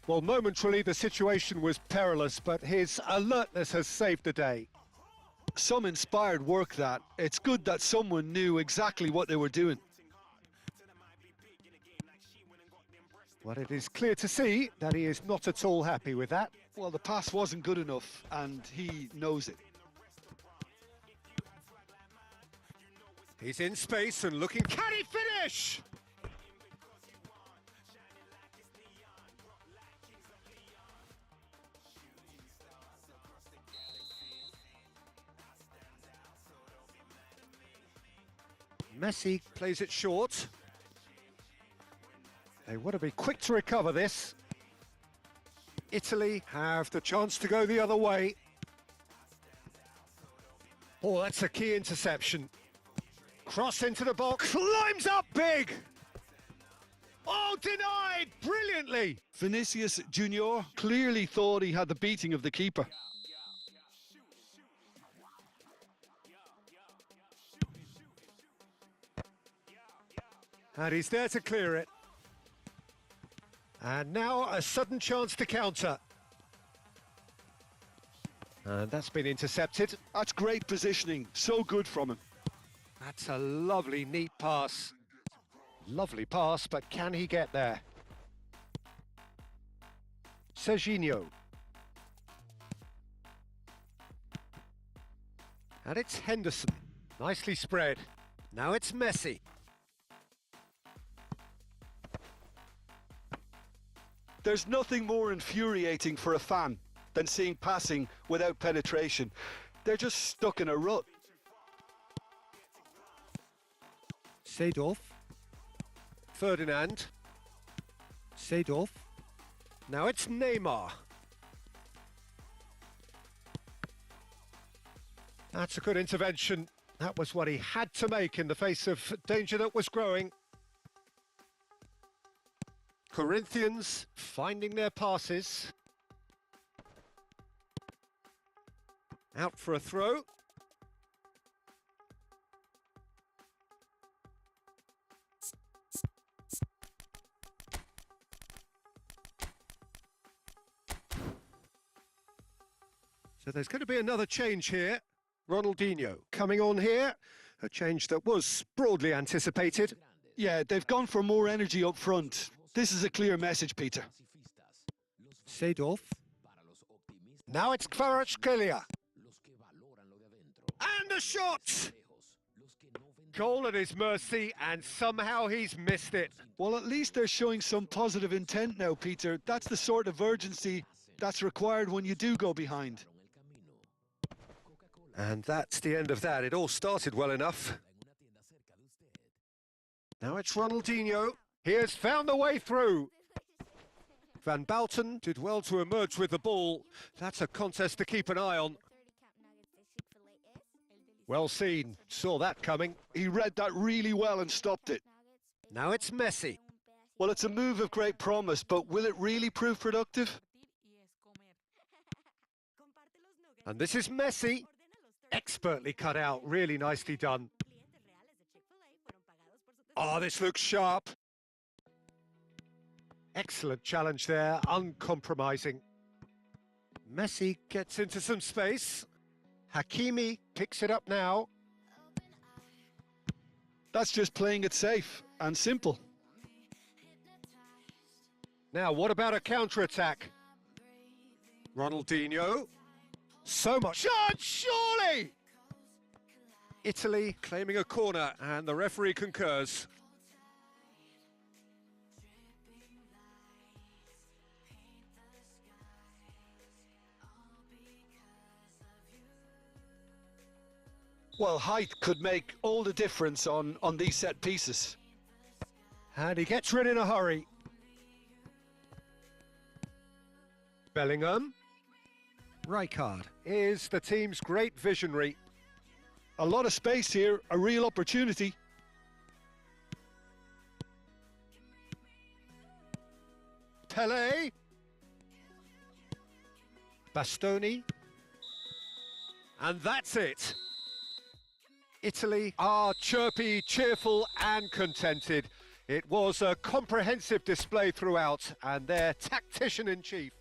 Well, momentarily the situation was perilous, but his alertness has saved the day. Some inspired work that. It's good that someone knew exactly what they were doing. Well, it is clear to see that he is not at all happy with that. Well, the pass wasn't good enough, and he knows it. He's in space and looking... Can he finish? Messi plays it short. They want to be quick to recover this. Italy have the chance to go the other way. Oh, that's a key interception. Cross into the box, climbs up big. Oh, denied brilliantly. Vinicius Junior clearly thought he had the beating of the keeper. And he's there to clear it. And now a sudden chance to counter. And that's been intercepted. That's great positioning. So good from him. That's a lovely, neat pass. Lovely pass, but can he get there? Serginho. And it's Henderson. Nicely spread. Now it's Messi. There's nothing more infuriating for a fan than seeing passing without penetration. They're just stuck in a rut. Seedorf. Ferdinand. Seedorf. Now it's Neymar. That's a good intervention. That was what he had to make in the face of danger that was growing. Corinthians finding their passes. Out for a throw. So there's going to be another change here. Ronaldinho coming on here. A change that was broadly anticipated. Yeah, they've gone for more energy up front. This is a clear message, Peter. Seedorf. Now it's Kvaratskhelia. And a shot! Goal at his mercy, and somehow he's missed it. Well, at least they're showing some positive intent now, Peter. That's the sort of urgency that's required when you do go behind. And that's the end of that. It all started well enough. Now it's Ronaldinho. He has found the way through. Van Bouten did well to emerge with the ball. That's a contest to keep an eye on. Well seen. Saw that coming. He read that really well and stopped it. Now it's Messi. Well, it's a move of great promise, but will it really prove productive? And this is Messi. Expertly cut out. Really nicely done. Oh, this looks sharp. Excellent challenge there, uncompromising. Messi gets into some space. Hakimi picks it up now. That's just playing it safe and simple. Now, what about a counter-attack? Ronaldinho. So much shot, surely! Italy claiming a corner, and the referee concurs. Well, height could make all the difference on these set pieces. And he gets rid in a hurry. Bellingham. Rijkaard is the team's great visionary. A lot of space here, a real opportunity. Pelé. Bastoni. And that's it. Italy are chirpy, cheerful and contented. It was a comprehensive display throughout, and their tactician-in-chief.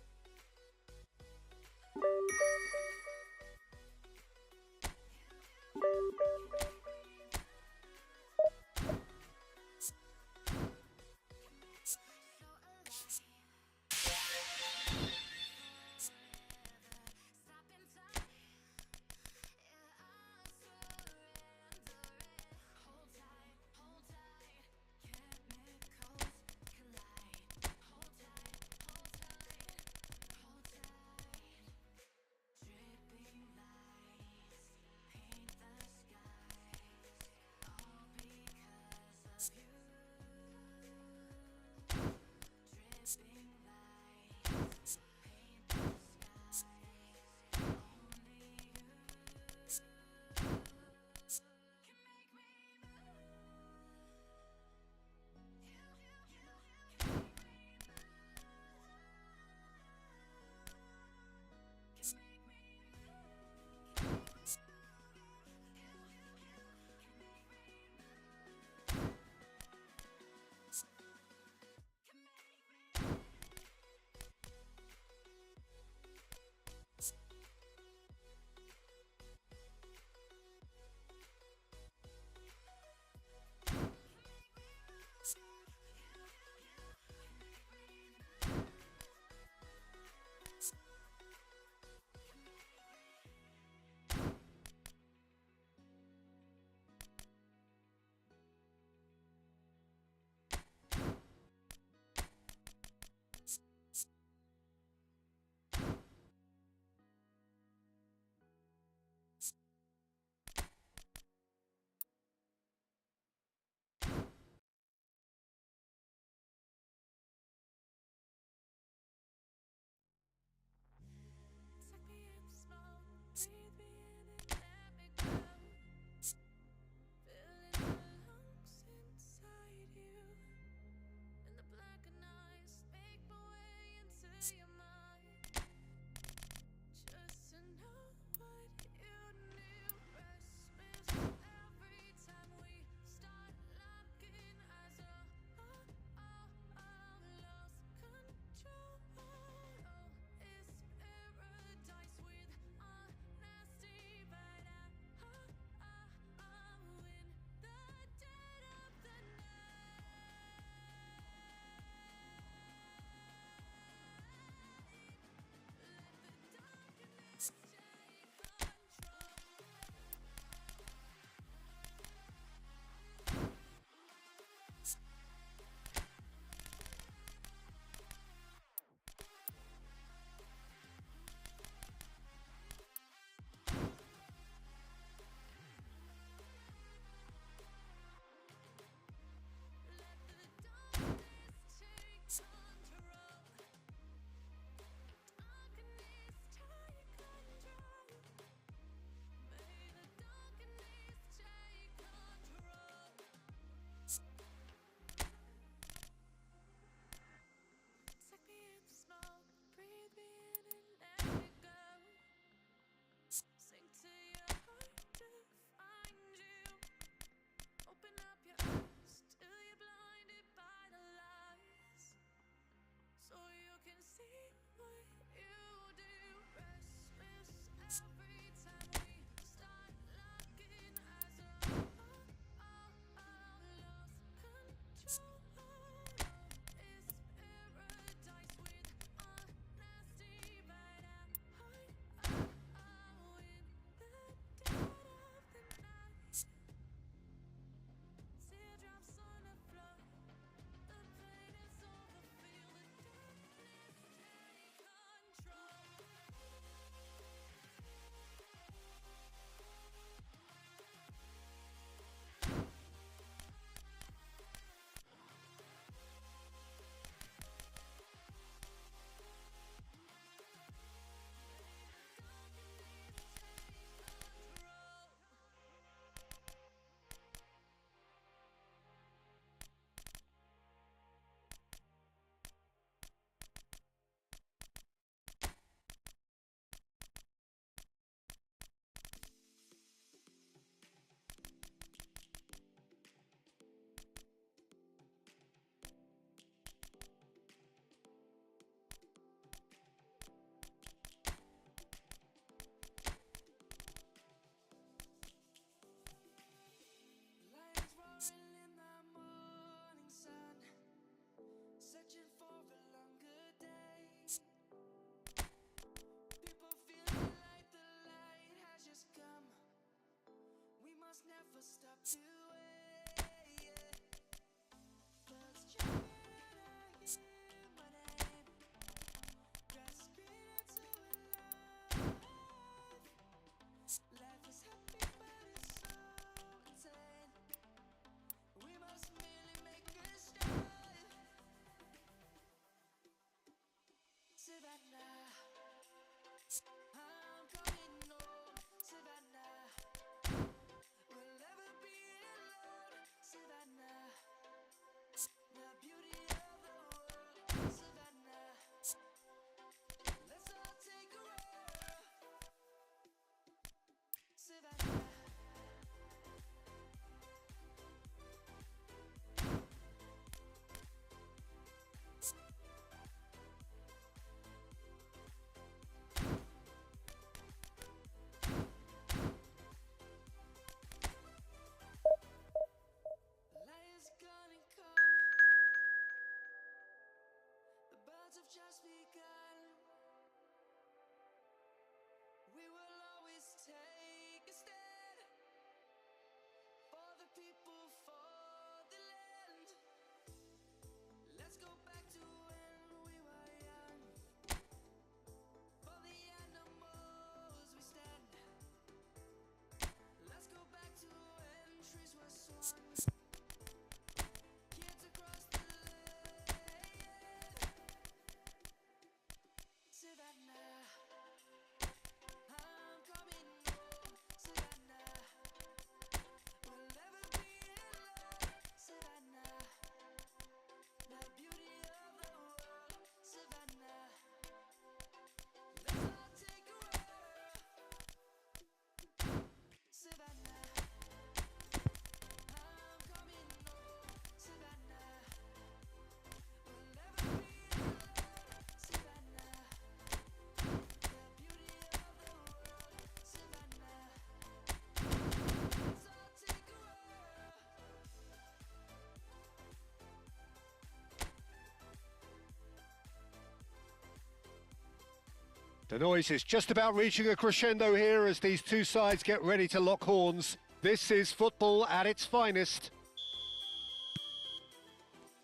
The noise is just about reaching a crescendo here as these two sides get ready to lock horns. This is football at its finest.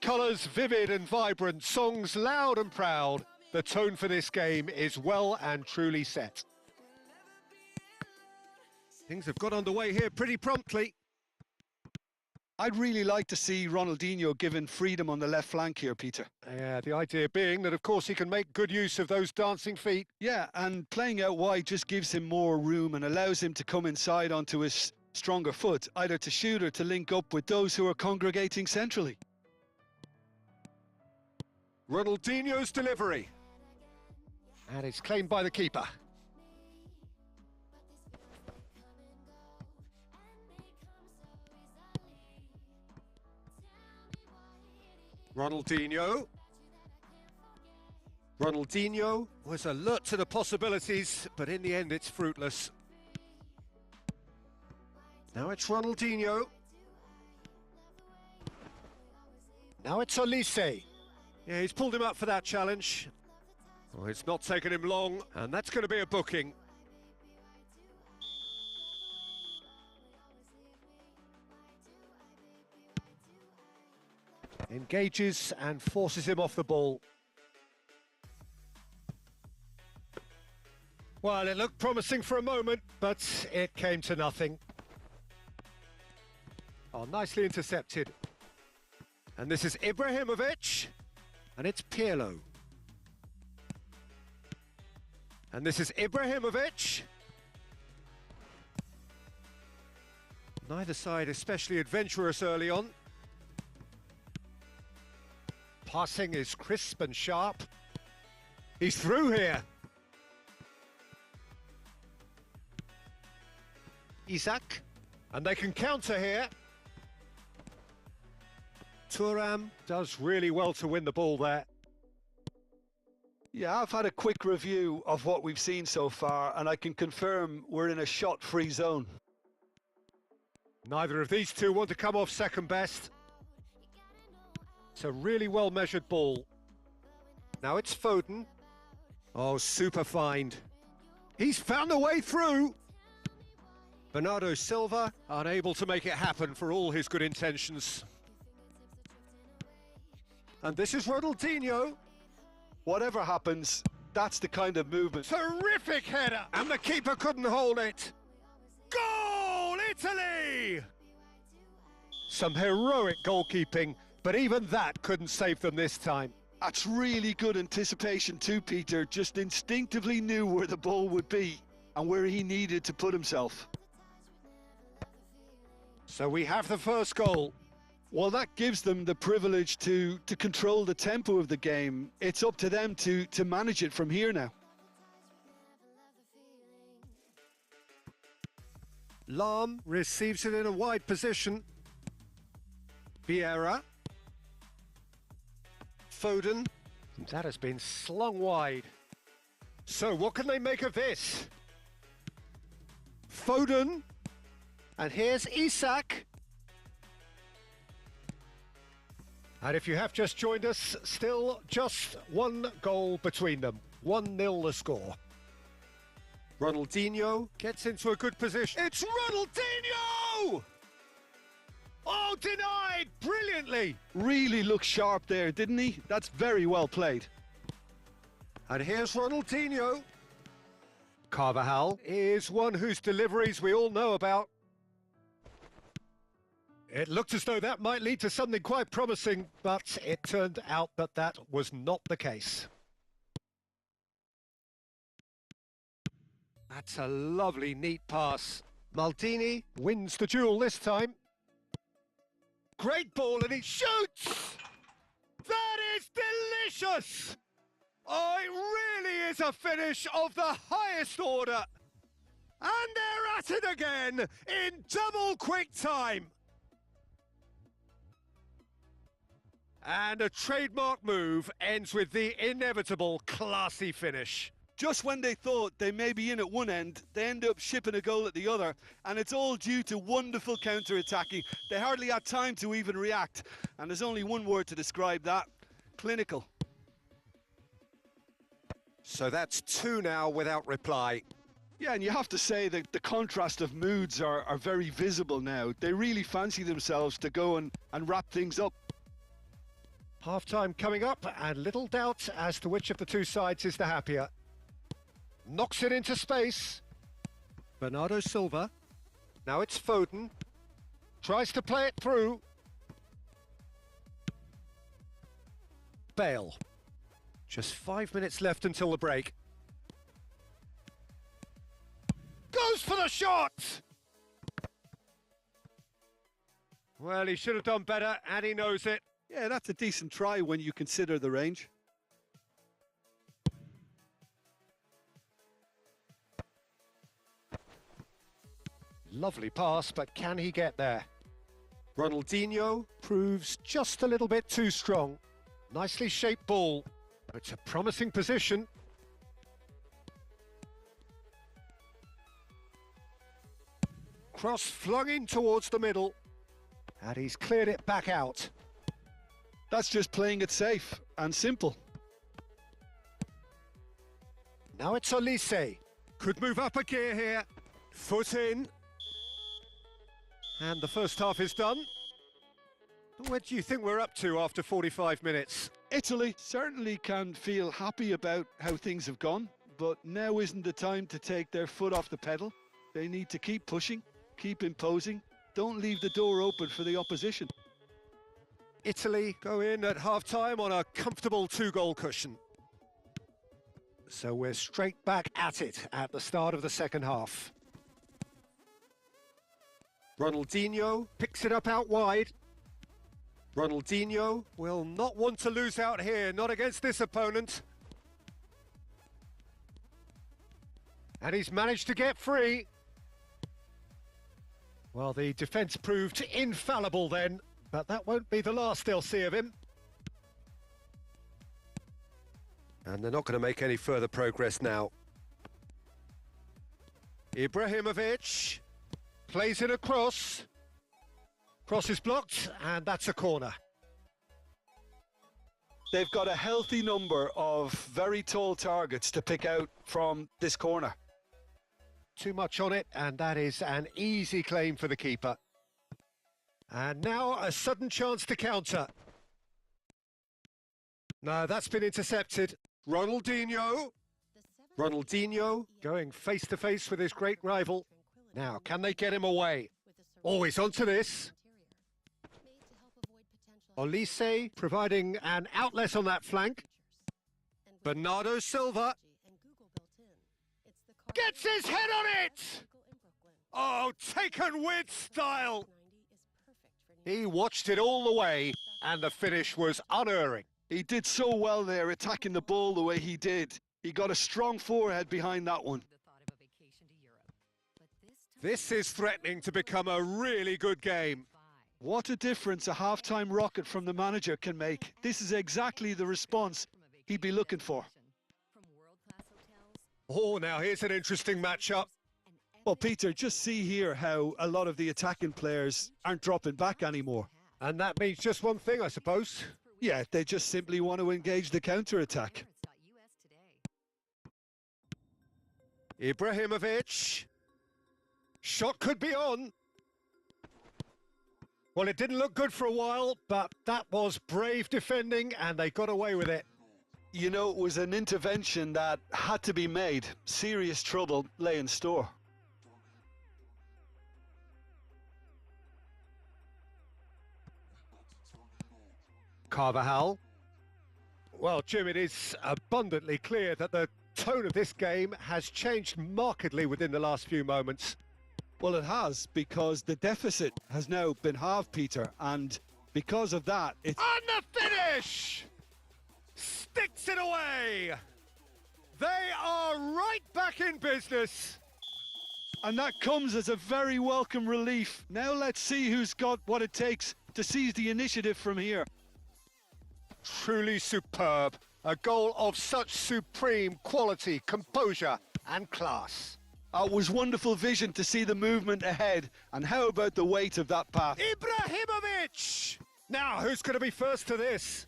Colours vivid and vibrant, songs loud and proud. The tone for this game is well and truly set. Things have got underway here pretty promptly. I'd really like to see Ronaldinho given freedom on the left flank here, Peter. Yeah, the idea being that, of course, he can make good use of those dancing feet. Yeah, and playing out wide just gives him more room and allows him to come inside onto his stronger foot, either to shoot or to link up with those who are congregating centrally. Ronaldinho's delivery. And it's claimed by the keeper. Ronaldinho. Ronaldinho was alert to the possibilities, but in the end it's fruitless. Now it's Ronaldinho. Now it's Olise. Yeah, he's pulled him up for that challenge. Well, it's not taken him long, and that's going to be a booking. Engages and forces him off the ball. Well, it looked promising for a moment, but it came to nothing. Oh, nicely intercepted. And this is Ibrahimovic, and it's Pirlo. And this is Ibrahimovic. Neither side especially adventurous early on. Passing is crisp and sharp. He's through here. Isak. And they can counter here. Thuram does really well to win the ball there. Yeah, I've had a quick review of what we've seen so far, and I can confirm we're in a shot-free zone. Neither of these two want to come off second best. It's a really well-measured ball. Now it's Foden. Oh, super find. He's found a way through. Bernardo Silva unable to make it happen for all his good intentions. And this is Ronaldinho. Whatever happens, that's the kind of movement. Terrific header! And the keeper couldn't hold it. Goal, Italy! Some heroic goalkeeping, but even that couldn't save them this time. That's really good anticipation too, Peter. Just instinctively knew where the ball would be and where he needed to put himself. So we have the first goal. Well, that gives them the privilege to control the tempo of the game. It's up to them to manage it from here now. Lahm receives it in a wide position. Vieira. Foden. That has been slung wide. So what can they make of this? Foden. And here's Isak. And if you have just joined us, still just one goal between them. 1-0 the score. Ronaldinho gets into a good position. It's Ronaldinho! Oh, denied brilliantly. Really looked sharp there, didn't he? That's very well played. And here's Ronaldinho. Carvajal is one whose deliveries we all know about. It looked as though that might lead to something quite promising, but it turned out that that was not the case. That's a lovely, neat pass. Maldini wins the duel this time. Great ball, and he shoots! That is delicious! Oh, it really is a finish of the highest order. And they're at it again in double quick time. And a trademark move ends with the inevitable classy finish. Just when they thought they may be in at one end, they end up shipping a goal at the other, and it's all due to wonderful counter-attacking. They hardly had time to even react, and there's only one word to describe that: clinical. So that's 2 now without reply. Yeah, and you have to say that the contrast of moods are very visible now. They really fancy themselves to go and wrap things up. Half-time coming up, and little doubt as to which of the two sides is the happier. Knocks it into space. Bernardo Silva. Now it's Foden. Tries to play it through. Bale. Just 5 minutes left until the break. Goes for the shot! Well, he should have done better, and he knows it. Yeah, that's a decent try when you consider the range. Lovely pass, but can he get there? Ronaldinho proves just a little bit too strong. Nicely shaped ball. It's a promising position. Cross flung in towards the middle. And he's cleared it back out. That's just playing it safe and simple. Now it's Olise. Could move up a gear here. Foot in. And the first half is done. What do you think we're up to after 45 minutes? Italy certainly can feel happy about how things have gone, but now isn't the time to take their foot off the pedal. They need to keep pushing, keep imposing. Don't leave the door open for the opposition. Italy go in at half-time on a comfortable 2-goal cushion. So we're straight back at it at the start of the second half. Ronaldinho picks it up out wide. Ronaldinho will not want to lose out here, not against this opponent. And he's managed to get free. Well, the defence proved infallible then, but that won't be the last they'll see of him. And they're not going to make any further progress now. Ibrahimovic plays it across. Cross is blocked, and that's a corner. They've got a healthy number of very tall targets to pick out from this corner. too much on it, and that is an easy claim for the keeper. And now a sudden chance to counter. No, that's been intercepted. Ronaldinho going face-to-face with his great rival. Now, can they get him away? Oh, he's onto this. Olise providing an outlet on that flank. Bernardo Silva gets his head on it! Oh, taken with style! He watched it all the way, and the finish was unerring. He did so well there, attacking the ball the way he did. He got a strong forehead behind that one. This is threatening to become a really good game. What a difference a half-time rocket from the manager can make. This is exactly the response he'd be looking for. Oh, now here's an interesting matchup. Well, Peter, just see here how a lot of the attacking players aren't dropping back anymore. And that means just one thing, I suppose. Yeah, they just simply want to engage the counter-attack. Ibrahimovic. Shot could be on. Well, it didn't look good for a while, but that was brave defending, and they got away with it. You know, it was an intervention that had to be made. Serious trouble lay in store. Carvajal. Well, Jim, it is abundantly clear that the tone of this game has changed markedly within the last few moments. Well, it has, because the deficit has now been halved, Peter, and because of that, it's... On the finish! Sticks it away! They are right back in business. And that comes as a very welcome relief. Now let's see who's got what it takes to seize the initiative from here. Truly superb. A goal of such supreme quality, composure and class. It was wonderful vision to see the movement ahead. And how about the weight of that pass? Ibrahimovic! Now, who's going to be first to this?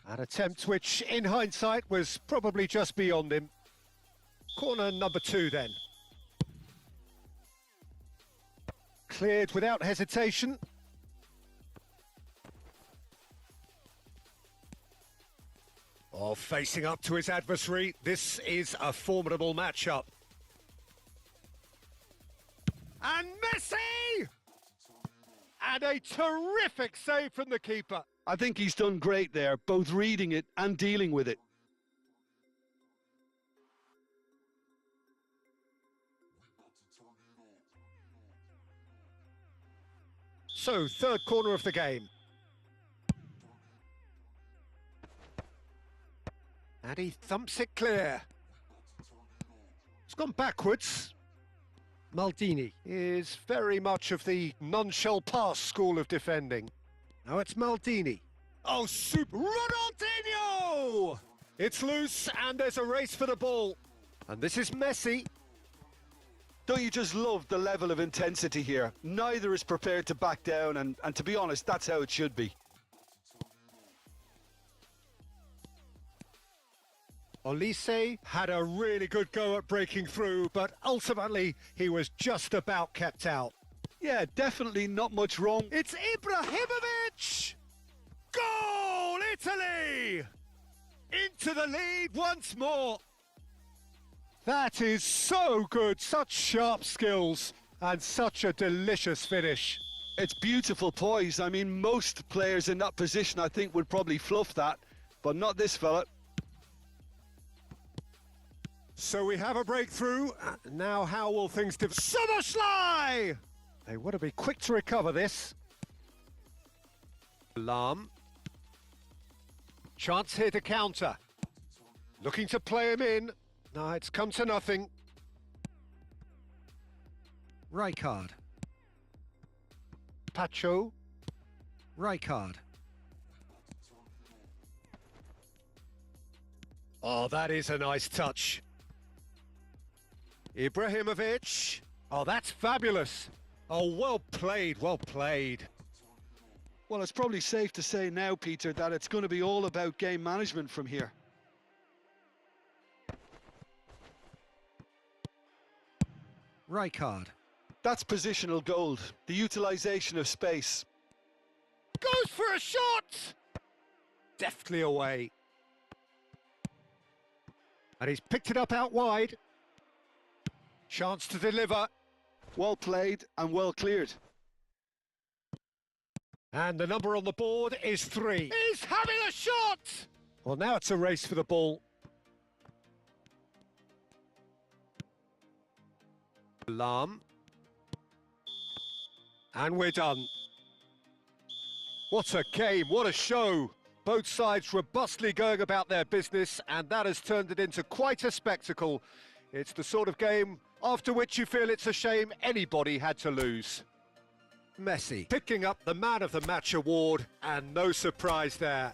An attempt which, in hindsight, was probably just beyond him. Corner number 2, then. Cleared without hesitation. Oh, facing up to his adversary, this is a formidable matchup. And Messi! And a terrific save from the keeper. I think he's done great there, both reading it and dealing with it. So, third corner of the game. And he thumps it clear. It's gone backwards. Maldini is very much of the non-shell pass school of defending. Now it's Maldini. Oh, super! Ronaldinho! It's loose and there's a race for the ball. And this is Messi. Don't you just love the level of intensity here? Neither is prepared to back down, and to be honest, that's how it should be. Olise had a really good go at breaking through, but ultimately he was just about kept out. Yeah, definitely not much wrong. It's Ibrahimovic! Goal, Italy! Into the lead once more. That is so good, such sharp skills and such a delicious finish. It's beautiful poise. I mean, most players in that position I think would probably fluff that, but not this fella. So we have a breakthrough. Now how will things develop? Soboslai! They want to be quick to recover this. Lam. Chance here to counter. Looking to play him in. No, it's come to nothing. Rijkaard. Pacho. Rijkaard. Oh, that is a nice touch. Ibrahimovic. Oh, that's fabulous. Oh, well played, well played. Well, it's probably safe to say now, Peter, that it's going to be all about game management from here. Rijkaard. That's positional gold, the utilisation of space. Goes for a shot! Deftly away. And he's picked it up out wide. Chance to deliver. Well played and well cleared. And the number on the board is 3. He's having a shot! Well, now it's a race for the ball. Alarm. And we're done. What a game, what a show. Both sides robustly going about their business, and that has turned it into quite a spectacle. It's the sort of game after which you feel it's a shame anybody had to lose. Messi picking up the Man of the Match award, and no surprise there.